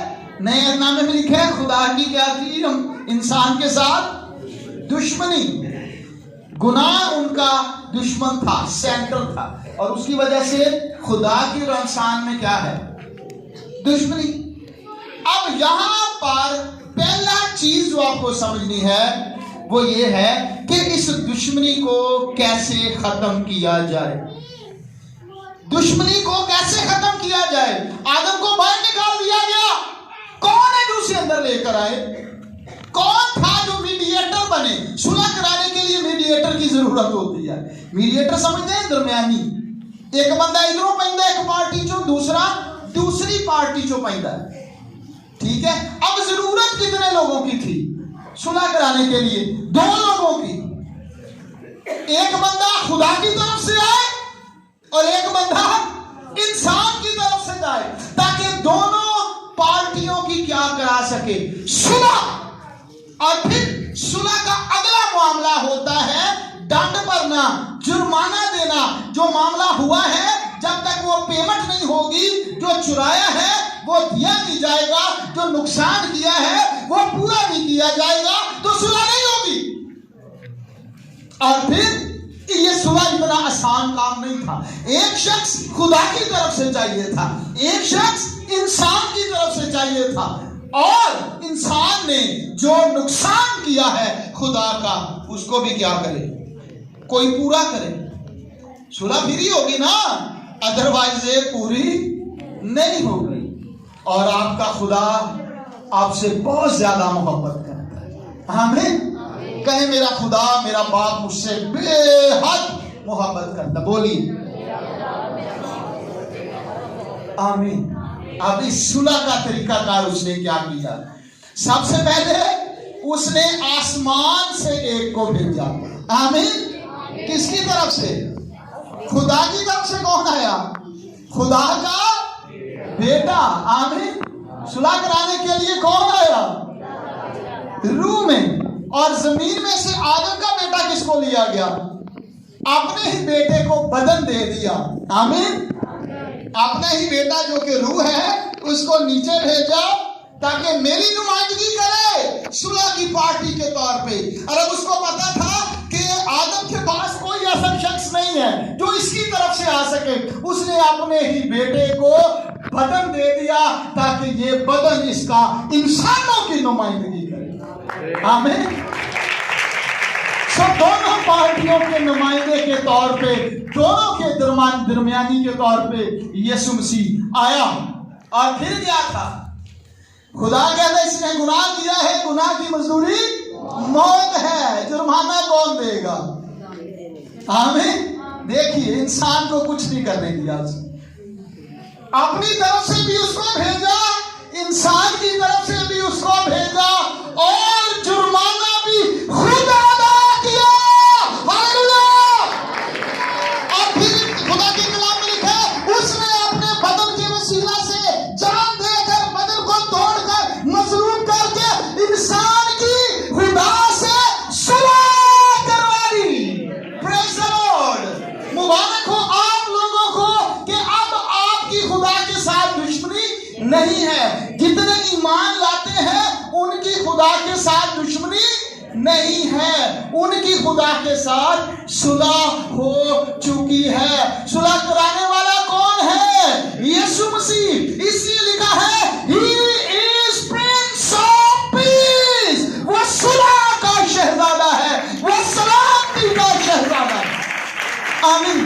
नए अहदनामे में लिखा है खुदा की क्या थी? हम इंसान के साथ दुश्मनी। गुनाह उनका दुश्मन था, सेंट्रल था, और उसकी वजह से खुदा की और इंसान में क्या है? दुश्मनी। अब यहां पर पहला चीज जो आपको समझनी है वो ये है कि इस दुश्मनी को कैसे खत्म किया जाए। दुश्मनी को कैसे खत्म किया जाए? आदम को बाहर निकाल दिया गया, कौन है जो उसे अंदर लेकर आए? कौन था जो मीडिएटर बने? सुलह कराने के लिए मीडिएटर की जरूरत होती है। मीडिएटर समझते हैं, दरमियानी। एक बंदा इधरों पैंदा एक पार्टी चो, दूसरा दूसरी पार्टी चो पैंदा। ठीक है, अब जरूरत कितने लोगों की थी सुलह कराने के लिए? 2 लोगों की। एक बंदा खुदा की तरफ से आए और एक बंदा इंसान की तरफ से जाए, ताकि दोनों पार्टियों की क्या करा सके? सुलह। और फिर सुलह का अगला मामला होता है दंड भरना, जुर्माना देना। जो मामला हुआ है, जब तक वो पेमेंट नहीं होगी, जो चुराया है वो दिया नहीं जाएगा, जो नुकसान किया है वो पूरा नहीं किया जाएगा, तो सुलह नहीं होगी। और फिर ये सुलह इतना आसान काम नहीं था। एक शख्स खुदा की तरफ से चाहिए था, एक शख्स इंसान की तरफ से चाहिए था, और इंसान ने जो नुकसान किया है खुदा का, उसको भी क्या करे? कोई पूरा करे। सुलह फिर ही होगी ना, अदरवाइज ये पूरी नहीं होगी। और आपका खुदा आपसे बहुत ज्यादा मोहब्बत करता है। आमीन। कहे मेरा खुदा, मेरा बाप मुझसे बेहद मोहब्बत करता। बोलिए आमीन। अब इस सुलह का तरीकाकार उसने क्या किया? सबसे पहले उसने आसमान से एक को भेजा। आमीन। किसकी तरफ से? खुदा की तरफ से। कौन आया? खुदा का बेटा। आमीन। सुलह कराने के लिए कौन आया? रूह में। और जमीन में से आदम का बेटा किसको लिया गया? अपने ही बेटे को बदन दे दिया। आमीन। अपना ही बेटा जो कि रूह है उसको नीचे भेजा ताकि मेरी नुमाइंदगी करे सुलह की पार्टी के तौर पे। और अब उसको पता था कि आदम के पास कोई ऐसा शख्स नहीं है जो इसकी तरफ से आ सके, उसने अपने ही बेटे को बदन दे दिया ताकि ये बदन इसका इंसानों की नुमाइंदगी करे। आमीन। सब दोनों पार्टियों के नुमाइंदे के तौर पे, दोनों के दरमियानी के तौर पे यीशु मसीह आया। और फिर क्या था? खुदा कहता इसने गुनाह किया है, गुनाह की मजदूरी मौत है, जुर्माना कौन देगा? आमीन। देखिए, इंसान को कुछ नहीं करने दिया, अपनी तरफ से भी उसको भेजा इंसान की तरफ से भी उसको भेजा और जुर्माना भी खुद अदा किया। हालेलुया। और फिर खुदा के कलाम में लिखा है उसने अपने बदन के वसीला से जान देकर बदन को तोड़कर मजलूम करके इंसान की खुदा से सुलह करवा दी। Praise the lord. मुबारक हो आप लोगों को कि अब आपकी खुदा के साथ दुश्मनी नहीं है। जितने ईमान लाते हैं उनकी खुदा के साथ दुश्मनी नहीं है, उनकी खुदा के साथ सुलह हो चुकी है। सुलह कराने वाला कौन है? यीशु मसीह। इसलिए लिखा है He is Prince of Peace। वो सुलह का शहजादा है, वो सलामती का शहजादा है। आमीन।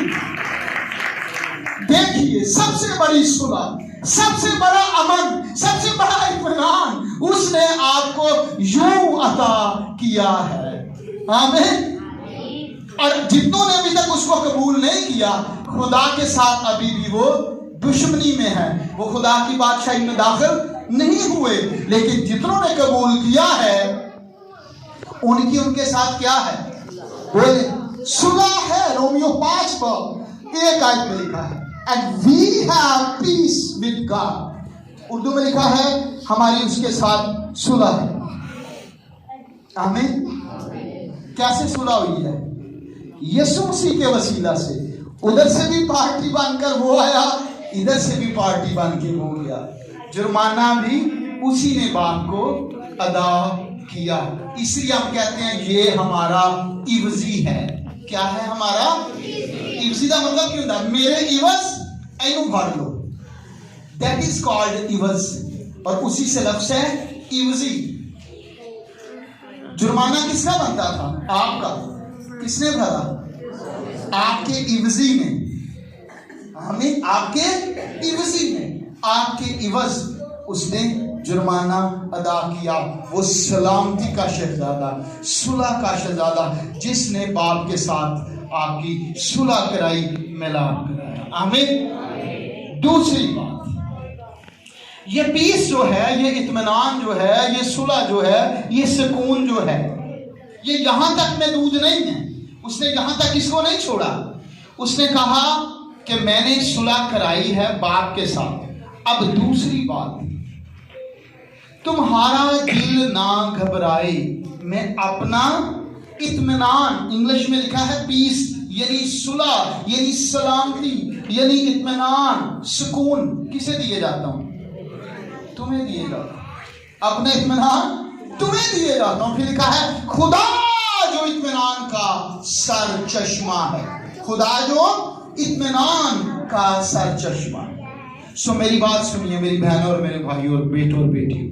देखिए सबसे बड़ी सुलह, सबसे बड़ा अमन, सबसे बड़ा इत्मीनान उसने आपको यूं अता किया है। आमीन। और जितनों ने अभी तक उसको कबूल नहीं किया, खुदा के साथ अभी भी वो दुश्मनी में है, वो खुदा की बादशाही में दाखिल नहीं हुए। लेकिन जितनों ने कबूल किया है उनके साथ क्या है? बोले सुलह है। रोमियो 5:1 में लिखा है And we have peace with God। Urdu में लिखा है हमारी उसके साथ सुलह है। आमीन। कैसे सुलह हुई है? यीशु मसीह के वसीला से। उधर से भी पार्टी बनकर वो आया, इधर से भी पार्टी बन के वो गया। जुर्माना भी उसी ने बाप को अदा किया। इसलिए हम कहते हैं ये हमारा इवजी है। क्या है हमारा? इवजी का मतलब क्या होता है? मेरे इवज एनु भर लो। दैट इज कॉल्ड इवज। और उसी से लफ्ज है इवजी। जुर्माना किसका बनता था? आपका। किसने भरा? आपके इवजी ने। हमें आपके इवजी ने, आपके इवज उसने जुर्माना अदा किया। वो सलामती का शहजादा, सुलह का शहजादा, जिसने बाप के साथ आपकी सुलह कराई, मिलाप कराया। आमीन। दूसरी बात, ये पीस जो है, ये इत्मीनान जो है, ये सुलह जो है, ये सुकून जो है, ये यहां तक महदूद नहीं है। उसने यहां तक इसको नहीं छोड़ा। उसने कहा कि मैंने सुलह कराई है बाप के साथ। अब दूसरी बात, तुम्हारा दिल ना घबराए, मैं अपना इत्मीनान, इंग्लिश में लिखा है पीस, यानी सुलह, यानी सलामती, यानी इत्मीनान, सुकून किसे दिए जाता हूं? तुम्हें दिए जाता हूं। अपने इत्मीनान तुम्हें दिए जाता हूं। फिर लिखा है खुदा जो इत्मीनान का सर चश्मा है। खुदा जो इत्मीनान का सर चश्मा है। सो मेरी बात सुनिए मेरी बहनों और मेरे भाइयों और बेटों और बेटियों,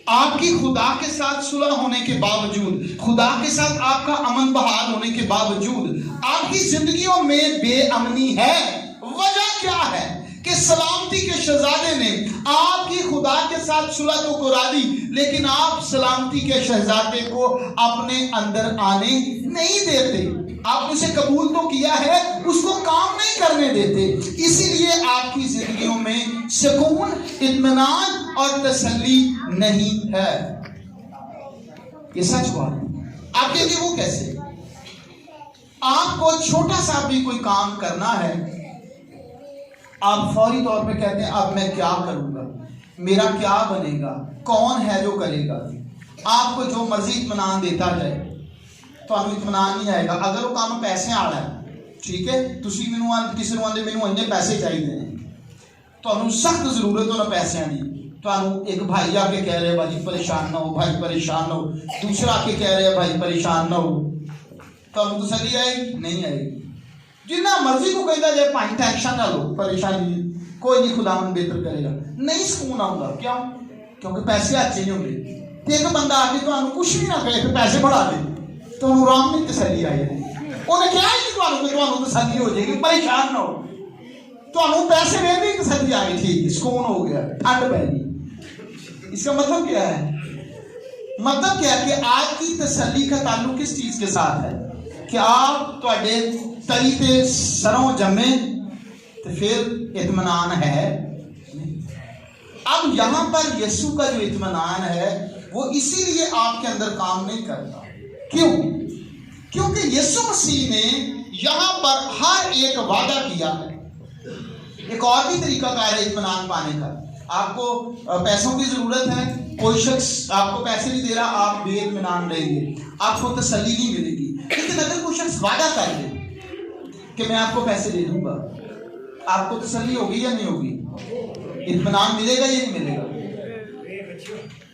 आपकी खुदा के साथ सुलह होने के बावजूद, खुदा के साथ आपका अमन बहाल होने के बावजूद आपकी जिंदगियों में बेअमनी है। वजह क्या है? कि सलामती के शहजादे ने आपकी खुदा के साथ सुलह तो करा दी, लेकिन आप सलामती के शहजादे को अपने अंदर आने नहीं देते। आपने उसे कबूल तो किया है, उसको काम नहीं करने देते। इसीलिए आपकी जिंदगियों में सुकून, इत्मीनान और तसल्ली नहीं है। ये सच बात। आप कहेंगे वो कैसे? आपको छोटा सा भी कोई काम करना है, आप फौरी तौर पे कहते हैं अब मैं क्या करूंगा, मेरा क्या बनेगा, कौन है जो करेगा। आपको जो मर्जी इत्मीनान देता जाए, तो आपको इत्मीनान नहीं आएगा। अगर वो काम पैसे आ रहा है, ठीक है, तुसी मैनू किसी ਨੂੰ ਆਂਦੇ ਮੈਨੂੰ ਇੰਨੇ ਪੈਸੇ ਚਾਹੀਦੇ ਨੇ, ਤੁਹਾਨੂੰ सख्त ਜ਼ਰੂਰਤ ਉਹਨਾਂ ਪੈਸਿਆਂ ਦੀ, ਤੁਹਾਨੂੰ एक भाई आके कह रहे भाई परेशान ना हो, भाई परेशान ना हो, दूसरा आके कह रहे भाई परेशान ना हो, ਤੁਹਾਨੂੰ तसल्ली आएगी? नहीं आएगी। जिन्ना मर्जी को कहता जाए भाई टेंशन ना लो, परेशानी कोई नहीं, खुदावन बेहतर करेगा, नहीं सुकून आऊंगा। क्यों? क्योंकि पैसे अच्छे नहीं होंगे। एक बंदा आके तो कुछ भी ना कहे, पैसे बढ़ा दे, तो आराम नहीं तसल्ली आई है। उन्हें क्या है कि तसल्ली हो जाएगी, परेशान ना हो, तो पैसे देने की तसल्ली आ गई, ठीक है, सुकून हो गया, ठंड पै गई। इसका मतलब क्या है? मतलब क्या है कि आपकी तसल्ली का ताल्लुक किस चीज के साथ है? कि आप तुहाडे तली ते सरों जमे तो फिर इत्मीनान है। اب یہاں پر یسوع کا جو اطمینان ہے وہ اسی لیے آپ کے اندر کام نہیں کرتا. کیوں؟ کیونکہ یسوع مسیح نے یہاں پر ہر ایک وعدہ کیا ہے. ایک اور بھی طریقہ کار ہے اطمینان پانے کا. آپ کو پیسوں کی ضرورت ہے, کوئی شخص آپ کو پیسے نہیں دے رہا, آپ بے اطمینان رہیں گے, آپ کو تسلی نہیں ملے گی. لیکن اگر کوئی شخص وعدہ کر دے کہ میں آپ کو پیسے دے دوں گا, آپ کو تسلی ہوگی یا نہیں ہوگی؟ اطمینان ملے گا یا نہیں ملے گا؟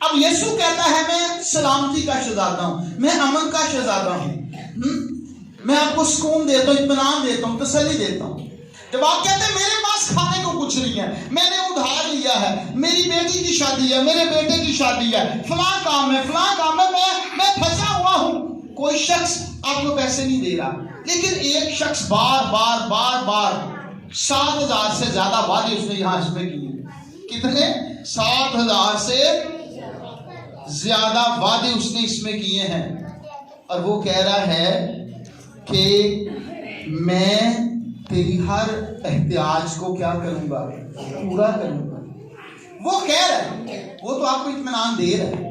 اب یسوع کہتا ہے میں سلامتی کا شہزادہ ہوں, میں امن کا شہزادہ ہوں, میں آپ کو سکون دیتا ہوں, اطمینان دیتا ہوں, تسلی دیتا ہوں. جب آپ کہتے ہیں میرے پاس کھانے کو کچھ نہیں ہے, میں نے ادھار لیا ہے, میری بیٹی کی شادی ہے, میرے بیٹے کی شادی ہے, فلاں کام ہے, فلاں کام ہے, میں پھنسا ہوا ہوں, کوئی شخص آپ کو پیسے نہیں دے رہا, لیکن ایک شخص بار بار بار بار 7,000 سے زیادہ وعدے اس نے یہاں اس میں کیے. کتنے؟ 7,000 سے زیادہ وعدے اس نے اس میں کیے ہیں. اور وہ کہہ رہا ہے کہ میں تیری ہر احتیاج کو کیا کروں گا؟ پورا کروں گا. وہ کہہ رہا ہے, وہ تو آپ کو اطمینان دے رہا ہے.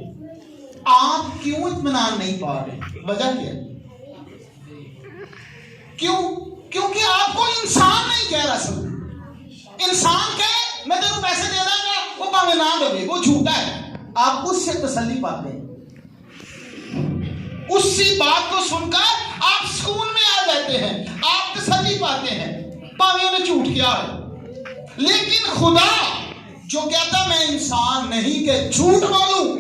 آپ کیوں اطمینان نہیں پا رہے؟ وجہ کیا ہے؟ کیوں؟ کیونکہ آپ کو انسان نہیں کہہ رہا. سب انسان کہے میں تیرے پیسے دے رہا گا, وہ پاوے نہ دے, وہ جھوٹا ہے. آپ اس سے تسلی پاتے ہیں, اسی بات کو سن کر آپ سکون میں آ جاتے ہیں, آپ تسلی پاتے ہیں, پاوے انہیں جھوٹ کیا ہے. لیکن خدا جو کہتا میں انسان نہیں کہ جھوٹ بولوں,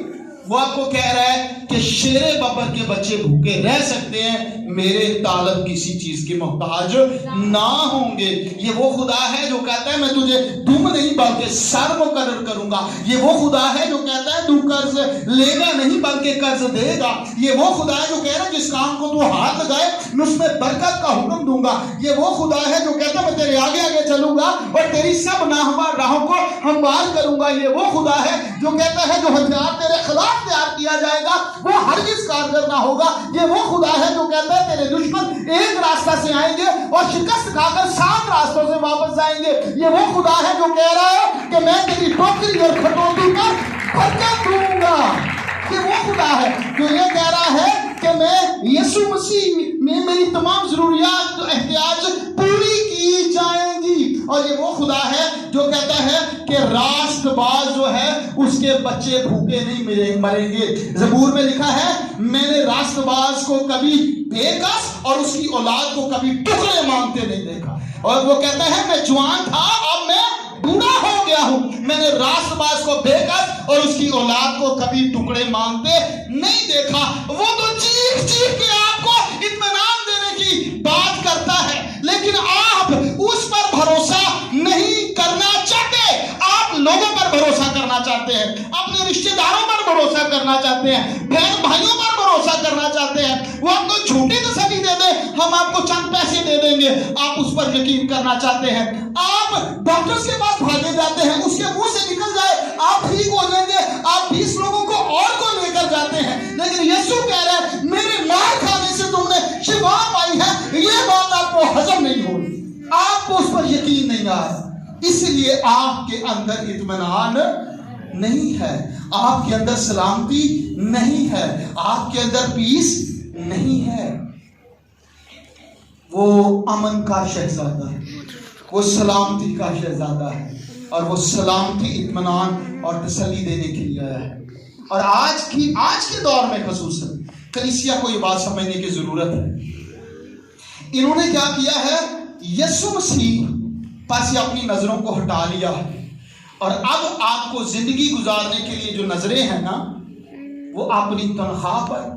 وہ آپ کو کہہ رہا ہے کہ شیر ببر کے بچے بھوکے رہ سکتے ہیں, میرے طالب کسی چیز کی محتاج نہ ہوں گے. یہ وہ خدا ہے جو کہتا ہے میں تجھے دم نہیں بلکہ سر مقرر کروں گا. یہ وہ خدا ہے جو کہتا ہے تو قرض لے گا نہیں بلکہ قرض دے گا. یہ وہ خدا ہے جو کہہ رہا ہے جس کام کو تو ہاتھ لگائے میں اس میں برکت کا حکم دوں گا. یہ وہ خدا ہے جو کہتا ہے میں تیرے آگے آگے چلوں گا اور تیری سب ناہموار راہوں کو ہموار کروں گا. یہ وہ خدا ہے جو کہتا ہے جو ہتھیار تیرے خلاف تیار کیا جائے گا وہ ہرگز کارگر نہ ہوگا. یہ وہ خدا ہے جو کہتا ہے تیرے دشمن ایک راستہ سے آئیں گے اور شکست کھا کر 7 راستوں سے واپس آئیں گے. یہ وہ خدا ہے جو کہہ رہا ہے کہ میں تیری ٹوکری اور کھٹوتی پر برکت دوں گا. یہ وہ خدا ہے جو یہ کہہ رہا ہے کہ میں یسوع مسیح میں میری تمام ضروریات و احتیاج پوری کی جائیں گی. اور یہ وہ خدا ہے جو کہتا ہے کہ راست باز جو ہے اس کے بچے بھوکے نہیں مریں گے. زبور میں لکھا ہے میں نے راست باز کو کبھی بے کس اور اس کی اولاد کو کبھی ٹکڑے مانگتے نہیں دیکھا. اور وہ کہتا ہے میں جوان تھا اب میں بوڑھا ہو گیا ہوں, میں نے راست باز کو بے کس اور اس کی اولاد کو کبھی ٹکڑے مانگتے نہیں دیکھا. وہ تو چیخ چیخ کے آپ کو اطمینان دینے کی بات کرتا ہے, لیکن آپ اس پر بھروسہ نہیں کرنا چاہتے. آپ لوگوں پر بھروسہ کرنا چاہتے ہیں, اپنے رشتہ داروں پر بھروسہ کرنا چاہتے ہیں, بہن بھائیوں پر بھروسہ کرنا چاہتے ہیں. وہ آپ کو جھوٹی تسلی دے دے, ہم آپ کو چند پیسے دے دیں گے, آپ اس پر یقین کرنا چاہتے ہیں. آپ ڈاکٹر کے پاس بھاگے جاتے ہیں, اس کے منہ سے نکل جائے آپ ٹھیک ہو جائیں گے, آپ 20 لوگوں کو اور کو لے کر جاتے ہیں. لیکن یسوع کہہ رہا ہے میرے مار کھانے سے تم نے شفا پائی ہے. یہ بات آپ کو ہضم نہیں ہو رہی, آپ کو اس پر یقین نہیں آ رہا, اس لیے آپ کے اندر اطمینان نہیں ہے, آپ کے اندر سلامتی نہیں ہے, آپ کے اندر پیس نہیں ہے. وہ امن کا شہزادہ ہے, وہ سلامتی کا شہزادہ ہے, اور وہ سلامتی اطمینان اور تسلی دینے کے لیے آیا ہے. اور آج کے دور میں خصوصاً کلیسیا کو یہ بات سمجھنے کی ضرورت ہے. انہوں نے کیا کیا ہے, یسوع مسیح پر سے اپنی نظروں کو ہٹا لیا ہے, اور اب آپ کو زندگی گزارنے کے لیے جو نظریں ہیں نا وہ اپنی تنخواہ پر,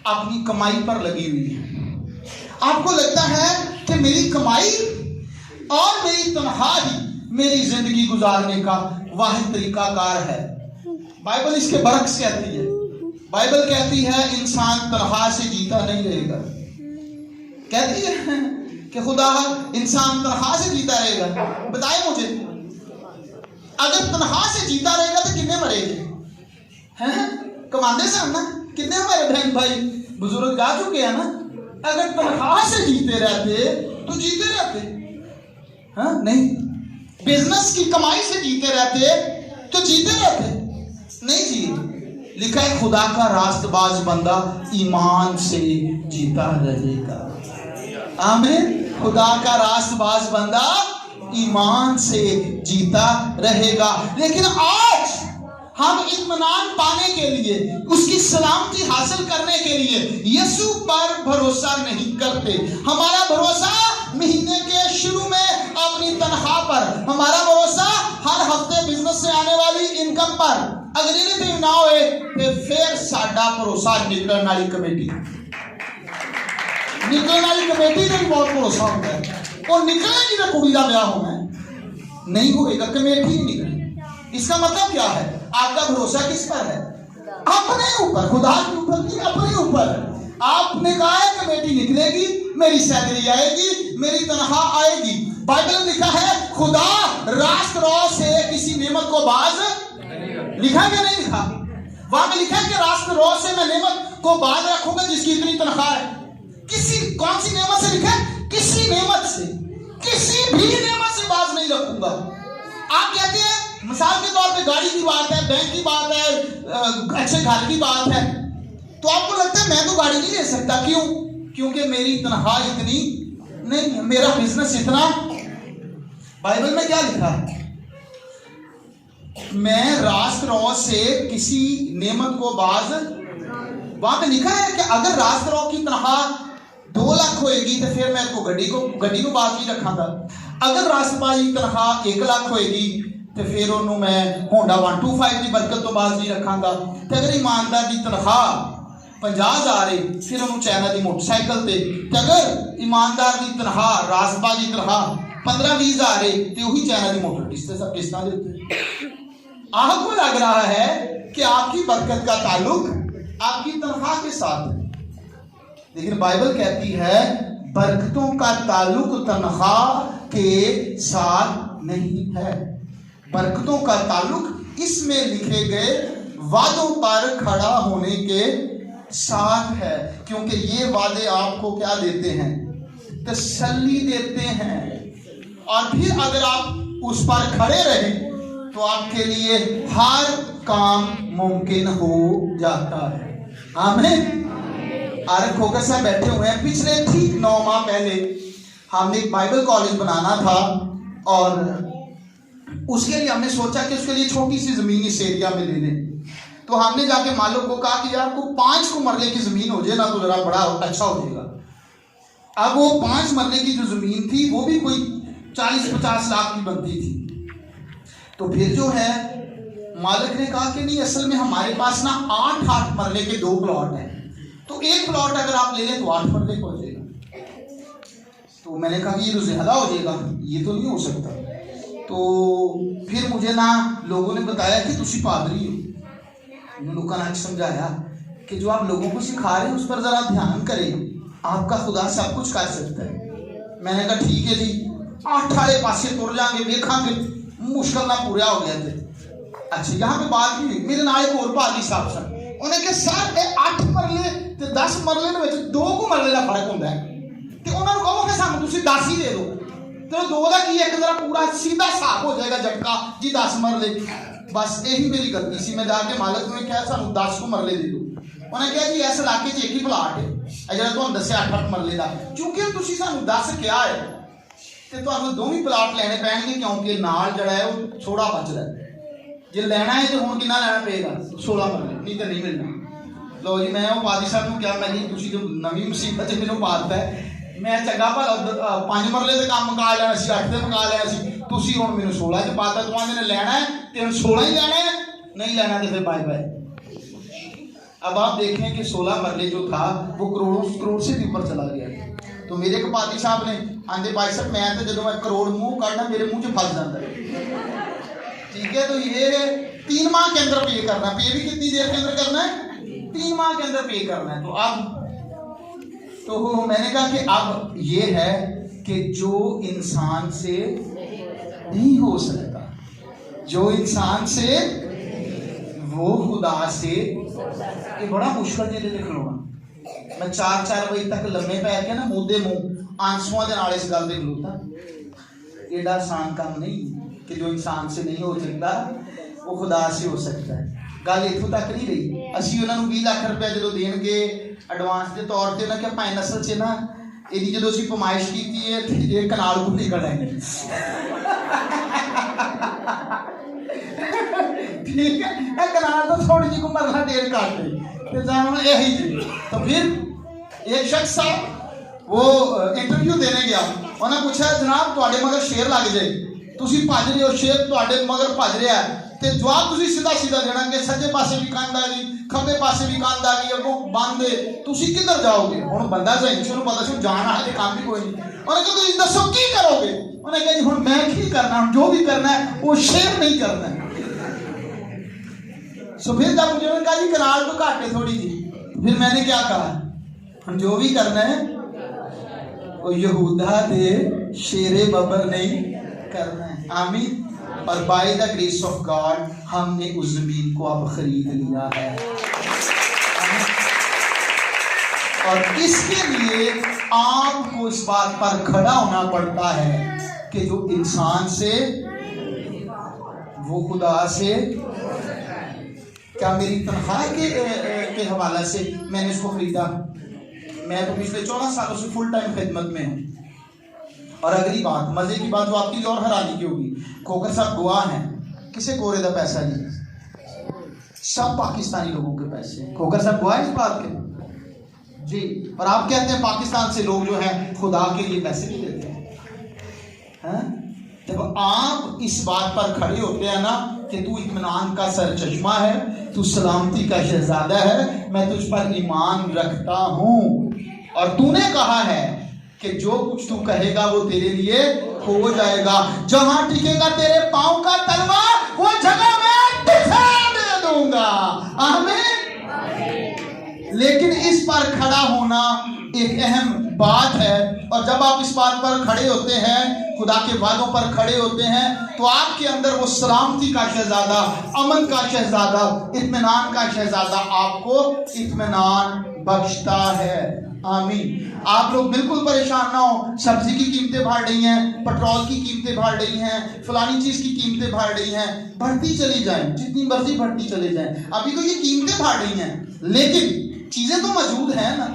اپنی کمائی پر لگی ہوئی ہے. آپ کو لگتا ہے کہ میری کمائی اور میری تنخواہ ہی میری زندگی گزارنے کا واحد طریقہ کار ہے. بائبل اس کے برعکس کہتی ہے. بائبل کہتی ہے انسان تنخواہ سے جیتا نہیں رہے گا. کہتی ہے کہ خدا انسان تنخواہ سے جیتا رہے گا. بتائیں مجھے, اگر تنخواہ سے جیتا رہے گا تو کتنے مرے گے؟ کماندے سے نا, کتنے ہمارے بہن بھائی بزرگ جا چکے ہیں نا. اگر تنخواہ سے جیتے رہتے تو جیتے رہتے, نہیں بزنس کی کمائی سے جیتے رہتے तो जीते रहते, नहीं जिए। लिखा है खुदा का रास्तबाज बंदा ईमान से जीता रहेगा। आमीन। खुदा का रास्तबाज बंदा ईमान से जीता रहेगा। लेकिन आज हम इत्मीनान पाने के लिए, उसकी सलामती हासिल करने के लिए यीशु पर भरोसा नहीं करते। हमारा भरोसा महीने के शुरू में अपनी तनख्वाह पर, हमारा भरोसा हर हफ्ते बिजनेस से आने वाली इनकम पर। अगर इन्हें ना होए तो फिर साडा भरोसा निकलने वाली कमेटी का बहुत भरोसा होता है। और निकलेगी तो कुड़ी का ब्याह होना है, नहीं होएगा, कमेटी नहीं निकलेगी। इसका मतलब क्या है? आपका भरोसा किस पर है? अपने ऊपर, खुदा के ऊपर नहीं, अपने ऊपर। आपने कहा है कमेटी निकलेगी, मेरी सैलरी आएगी, मेरी तनख्वाह आएगी। बाइबल में लिखा है खुदा रास्त रो से किसी नेमत को बाज, लिखा है नहीं लिखा? वहां पे लिखा है कि रास्त रो से मैं नेमत को बाज रखूंगा जिसकी इतनी तनख्वाह है। किसी, कौन सी नेमत से लिखा है? किसी नेमत से, किसी भी नेमत से बाज नहीं रखूंगा। आप कहते हैं, मिसाल के तौर पे गाड़ी की बात है, बैंक की बात है, अच्छे घर की बात है, तो आपको लगता है मैं तो गाड़ी नहीं ले सकता। क्यों? क्योंकि मेरी तनख्वाह इतनी नहीं है, मेरा बिजनेस इतना। बाइबल में क्या लिखा है? मैं रास्त रो से किसी नेमत को बाज, वहां पे लिखा है कि अगर रास्त रो की तनख्वाह 2 लाख होएगी तो फिर मैं गड्डी को बाज नहीं रखांगा। अगर रास्तबाजी की तनख्वाह 1 लाख होएगी तो फिर उन्होंने मैं होंडा 125 की बरकत तो बाज नहीं रखांगा। तो अगर ईमानदार की तनख्वाह 50,000 है फिर उन्होंने चाइना की मोटरसाइकिल ते। तो अगर ईमानदार की तनख्वाह, रास्तबाजी की तनख्वाह 15-20,000 है तो वही चाइना की मोटर किस्ता देते। आपको लग रहा है कि आपकी बरकत का ताल्लुक आपकी तनख्वाह के साथ है, लेकिन बाइबल कहती है बरकतों का ताल्लुक तनख्वाह के साथ नहीं है। बरकतों का ताल्लुक इसमें लिखे गए वादों पर खड़ा होने के साथ है, क्योंकि ये वादे आपको क्या देते हैं? तसल्ली देते हैं। और फिर अगर आप उस पर खड़े रहें तो आपके लिए हर काम मुमकिन हो जाता है। आमीन। आरक होकर साहब बैठे हुए हैं। पिछले ठीक 9 माह पहले हमने एक बाइबल कॉलेज बनाना था और उसके लिए हमने सोचा कि उसके लिए छोटी सी जमीन इस एरिया में ले लें। तो हमने जाके मालिक को कहा कि यार को 5 मरले की जमीन हो जाए ना तो जरा बड़ा अच्छा हो जाएगा। अब वो 5 मरले की जो जमीन थी वो भी कोई 40-50 लाख की बनती थी। तो फिर जो है मालिक ने कहा कि नहीं, असल में हमारे पास ना 8 मरले के 2 प्लॉट हैं, तो एक प्लॉट अगर आप ले लें तो 8 मरले का हो जाएगा। तो मैंने कहा कि ये तो ज्यादा हो जाएगा, ये तो नहीं हो सकता। तो फिर मुझे ना लोगों ने बताया कि तुसी पादरी हो। मैंने लोगों ने समझाया कि जो आप लोगों को सिखा रहे हैं उस पर जरा ध्यान करें, आपका खुदा सब कुछ कर सकता है। मैंने कहा ठीक है जी, 8 वाले पासे तुर जाएंगे, देखांगे मुश्किल ना पूरा हो गया थे। अच्छा, यहाँ पे बात नहीं हुई। मेरे नाल एक और पादरी साहब सन, उन्हें कहा सर ये 8 मरले ते 10 मरले ਦੇ ਵਿੱਚ 2 मरले ਦਾ फर्क ਹੁੰਦਾ है, ਤੇ ਉਹਨਾਂ ਨੂੰ ਕਹੋ ਕਿ ਸਾਨੂੰ ਤੁਸੀਂ 10 ਹੀ ਦੇ ਦਿਓ, ਤੇ 2 ਦਾ ਕੀ ਇੱਕ ਜਰਾ पूरा सीधा हिसाब हो जाएगा झटका जी 10 मरले। बस यही मेरी गलती सी। मैं जाके मालिक ने कहा सानू 10 मरले दे दो। उन्हें कहा जी इस इलाके च एक ही प्लाट है जो तुहानू दस्सिया 8 मरले का, क्योंकि तुसीं सानू 10 कहा है तो तुहानू 2 ही प्लाट लेने पैणगे, क्योंकि नाल जड़ा है वो थोड़ा बचदा है। जे लेना है तो हुण कितना लेना पेगा? 16 मरले, नहीं तो नहीं मिलना। लो जी, मैं वो पादी साहब को कहा मैं जी तुसीं जो नवीं मुसीबत मैनू पाता है, मैं चंगा भला 5 मरले का काम मुका लेना सी, 8 से मुका लेना सी, तुसीं हुण मैनू 16 च पाता। तू आंदे ने लेना है तो 16 ही लेना है, नहीं लेना तो फिर बाय बाय। अब आप देखें कि 16 मरले जो था वो करोड़ से भी ऊपर चला गया। तो मेरे एक पादी साहब ने आंदे भाई साहब मैं तो जो मैं करोड़ मुंह काटना मेरे मुंह च फंस जाता है। ठीक है, तो ये 3 माह के अंदर पे करना। पे भी कितनी देर के अंदर करना है? 3 माह के अंदर पे करना है। तो अब तो मैंने कहा कि अब ये है कि जो इंसान से नहीं हो सकता, जो इंसान से वो खुदा से, ये बड़ा मुश्किल जे लिख लूँगा मैं 4-4 बजे तक लम्बे पै के ना मुँह दे मुँह आंसुओं के नाल इस गल दे खलोता। एडा आसान काम नहीं कि जो इंसान से नहीं हो सकता وہ خدا سے ہو سکتا ہے. گل اتوں تک نہیں رہی. اسی انہوں نے 20 لاکھ روپیہ جدو دین گے ایڈوانس کے طور پہ کہ پائیں نسل سے نا یہ جدو اسی پمائش کی ہے یہ کنال کو نکل آئے. ٹھیک ہے یہ کنال تو تھوڑی جی کو مرنا دیر کاٹے یہی جی. تو پھر ایک شخص صاحب وہ انٹرویو دینے گیا. انہیں پوچھا جناب تے مگر شیر لگ جائے تھی بج رہے ہو شیر تے مگر بج رہا ہے تو جواب تھی سیدھا سیدھا دینا کہ سجے پاسے بھی کاند آ گئی کھبے پاسے بھی کاند آ گئی اگوں بند ہے تھی کدھر جاؤ گے. ہوں بندہ ذہن سے پتا سی جان آ کام بھی کوئی نہیں. انہیں کہا تھی دسو کی کرو گے. انہیں کہا جی ہوں میں کی کرنا ہوں جو بھی کرنا ہے وہ شیر نہیں کرنا ہے. سو پھر جب مجھے کہا جی کنال تو گھاٹ ہے تھوڑی جی. پھر میں نے کیا کہا ہم جو بھی کرنا ہے وہ یہودا دے شیر ببر نہیں کرنا ہے. آمین. اور by the grace of God ہم نے اس زمین کو اب خرید لیا ہے. اور اس کے لیے آپ کو اس بات پر کھڑا ہونا پڑتا ہے کہ جو انسان سے وہ خدا سے. کیا میری تنخواہ کے حوالے سے میں نے اس کو خریدا؟ میں تو پچھلے 14 سالوں سے فل ٹائم خدمت میں ہوں. اور اگلی بات مزے کی بات جو آپ کی اور حیرانی کی ہوگی کھوکر صاحب گواہ ہیں کسے کورے دا پیسہ نہیں سب پاکستانی لوگوں کے پیسے. کھوکر صاحب گواہ اس بات کے جی. اور آپ کہتے ہیں پاکستان سے لوگ جو ہیں خدا کے لیے پیسے نہیں دیتے ہیں. جب آپ اس بات پر کھڑے ہوتے ہیں نا کہ تو اطمینان کا سر چشمہ ہے تو سلامتی کا شہزادہ ہے میں تجھ پر ایمان رکھتا ہوں اور تو نے کہا ہے کہ جو کچھ تو کہے گا وہ تیرے لیے ہو جائے گا. جہاں ٹکے گا تیرے پاؤں کا تلوا وہ جگہ میں تجھے دے دوں گا. آمین. لیکن اس پر کھڑا ہونا ایک اہم بات ہے. اور جب آپ اس بات پر کھڑے ہوتے ہیں خدا کے وعدوں پر کھڑے ہوتے ہیں تو آپ کے اندر وہ سلامتی کا شہزادہ امن کا شہزادہ اطمینان کا شہزادہ آپ کو اطمینان بخشتا ہے. آمین. آپ لوگ بالکل پریشان نہ ہو. سبزی کی قیمتیں بڑھ رہی ہیں پیٹرول کی قیمتیں بڑھ رہی ہیں فلانی چیز کی قیمتیں بڑھ رہی ہیں بڑھتی چلی جائیں جتنی مرضی بڑھتی چلی جائیں. ابھی تو یہ قیمتیں بڑھ رہی ہیں لیکن چیزیں تو موجود ہیں نا.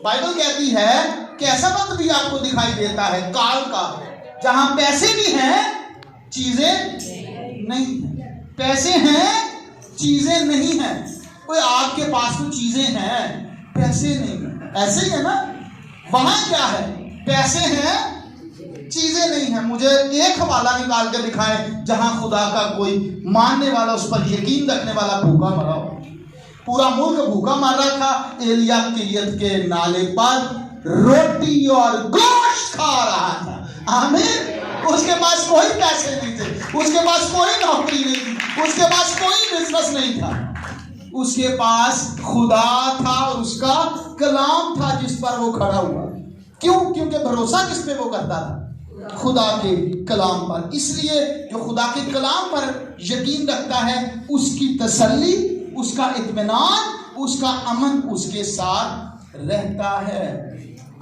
بائبل کہتی ہے کہ ایسا وقت بھی آپ کو دکھائی دیتا ہے کال کا جہاں پیسے بھی ہیں چیزیں نہیں ہیں. پیسے ہیں چیزیں نہیں ہیں. کوئی آپ کے پاس تو چیزیں ہیں پیسے نہیں ہیں. ایسے ہی ہے نا. وہاں کیا ہے پیسے ہیں چیزیں نہیں ہیں. مجھے ایک حوالہ نکال کے دکھائیں جہاں خدا کا کوئی ماننے والا اس پر یقین رکھنے والا بھوکا مرا ہو. پورا ملک بھوکا مر رہا تھا. ایلیا کریت کے نالے پر روٹی اور گوشت کھا رہا تھا. آمین. اس کے پاس کوئی پیسے نہیں تھے اس کے پاس کوئی نوکری نہیں تھی اس کے پاس کوئی بزنس نہیں تھا. اس کے پاس خدا تھا اور اس کا کلام تھا جس پر وہ کھڑا ہوا. کیوں؟ کیونکہ بھروسہ کس پہ وہ کرتا تھا؟ خدا کے کلام پر. اس لیے جو خدا کے کلام پر یقین رکھتا ہے اس کی تسلی اس کا اطمینان اس کا امن اس کے ساتھ رہتا ہے.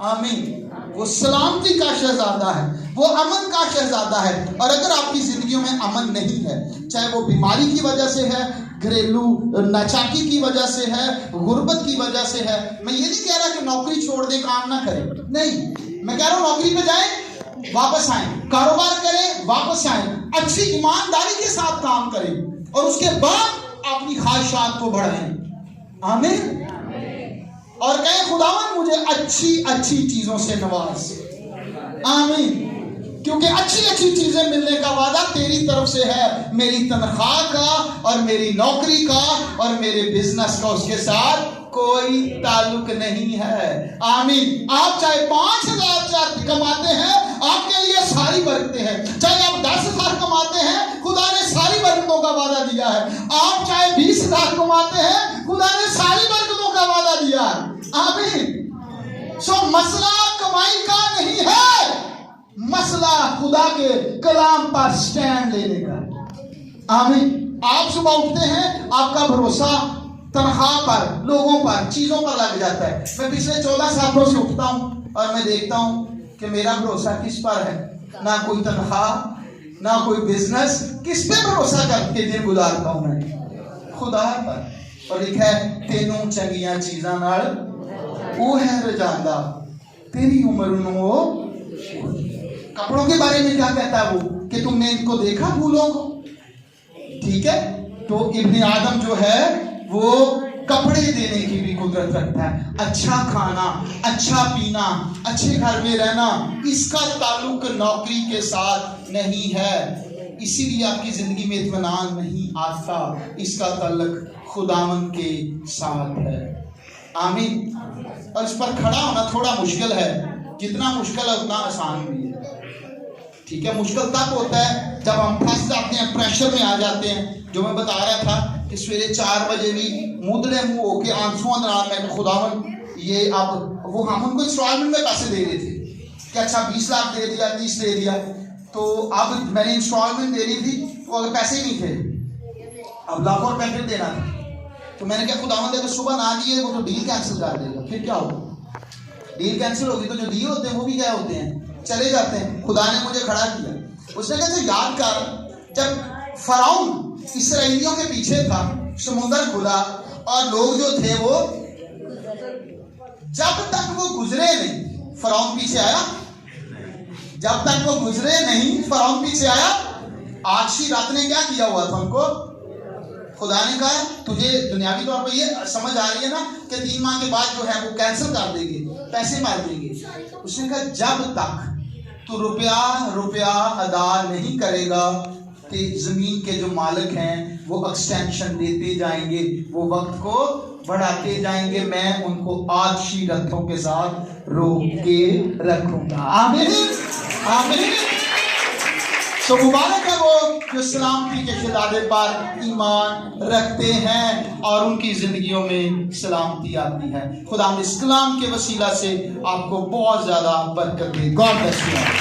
آمین. وہ سلامتی کا شہزادہ ہے وہ امن کا شہزادہ ہے. اور اگر آپ کی زندگیوں میں امن نہیں ہے چاہے وہ بیماری کی وجہ سے ہے گھریلو ناچاکی کی وجہ سے ہے غربت کی وجہ سے ہے. میں یہ نہیں کہہ رہا کہ نوکری چھوڑ دیں کام نہ کریں نہیں. میں کہہ رہا ہوں نوکری پہ جائیں واپس آئیں کاروبار کریں واپس آئیں اچھی ایمانداری کے ساتھ کام کریں اور اس کے بعد اپنی خواہشات کو بڑھائیں. آمین. اور کہیں خداوند مجھے اچھی چیزوں سے نواز. آمین. کیونکہ اچھی چیزیں ملنے کا وعدہ تیری طرف سے ہے. میری تنخواہ کا اور میری نوکری کا اور میرے بزنس کا اس کے ساتھ کوئی تعلق نہیں ہے. آمین. آپ چاہے 5,000 کماتے ہیں آپ کے لیے ساری برکتیں ہیں. چاہے آپ 10,000 کماتے ہیں خدا نے ساری برکتوں کا وعدہ دیا ہے. آپ چاہے 20,000 کماتے ہیں خدا نے ساری برکتوں کا وعدہ دیا ہے. آمین. مسئلہ کمائی کا نہیں ہے مسئلہ خدا کے کلام پر سٹینڈ لینے کا. آمین. آپ صبح اٹھتے ہیں آپ کا بھروسہ تنخواہ پر لوگوں پر چیزوں پر لگ جاتا ہے. میں پچھلے 14 سالوں سے اٹھتا ہوں اور میں دیکھتا ہوں کہ میرا بھروسہ کس پر ہے. نہ کوئی تنخواہ ना कोई बिजनेस। किस पे भरोसा करके दिन गुजारता हूं मैं? खुदा पर। और लिखा है तेनू चंगियां चीजां नाल वो है रजांदा, तेरी उम्र नो। कपड़ों के बारे में क्या कहता है वो कि तुमने इनको देखा फूलों को, ठीक है। तो इब्ने आदम जो है वो कपड़े देने की भी कुदरत रखता है। अच्छा खाना, अच्छा पीना, अच्छे घर में रहना, इसका ताल्लुक नौकरी के साथ नहीं है, इसीलिए आपकी जिंदगी में इत्मीनान नहीं आता। इसका ताल्लुक खुदावन के साथ है। आमीन। और इस पर खड़ा होना थोड़ा मुश्किल है, जितना मुश्किल है उतना आसान भी है, ठीक है। मुश्किल तब होता है जब हम फंस जाते हैं, प्रेशर में आ जाते हैं। जो मैं बता रहा था कि सवेरे 4 बजे भी मुदले मुंह होके आंसुओं दौरान मैं खुदावन ये अब वो हम उनको इंस्टॉलमेंट में पैसे दे रहे थे कि अच्छा 20 लाख दे दिया, 30 दे दिया, तो अब मैंने इंस्टॉलमेंट दे रही थी तो अगर पैसे ही नहीं थे, अब लाखों रुपए फिर देना था। तो मैंने क्या खुदावन अगर सुबह ना दिए वो तो डील कैंसिल कर देगा, फिर क्या होगा? डील कैंसिल होगी तो जो दिए होते हैं वो भी क्या होते हैं, चले जाते हैं। खुदा ने मुझे खड़ा किया, उसने कहा याद कर जब फराउन इसराइलियों के पीछे था, समुद्र खुला और लोग जो थे वो जब तक वो गुजरे नहीं फराउन पीछे आया, जब तक वो गुजरे नहीं फराउन पीछे आया। आखिरी रात ने क्या किया हुआ था उनको? खुदा ने कहा तुझे दुनियावी तौर पर ये समझ आ रही है ना कि 3 माह के बाद जो है वो कैंसिल कर देंगे, पैसे मार देंगे। उसने कहा जब तक तू रुपया अदा नहीं करेगा कि जमीन के जो मालिक हैं वो एक्सटेंशन देते जाएंगे, वो वक्त को बढ़ाते जाएंगे, मैं उनको आदशी रथों के साथ रोक के रखूंगा। आमीन आमीन। तो मुबारक है वो जो सलामती के खिलाफे पर ईमान रखते हैं और उनकी जिंदगियों में सलामती आती है। खुदा इस कलाम के वसीला से आपको बहुत ज्यादा बरकत दे। God bless you.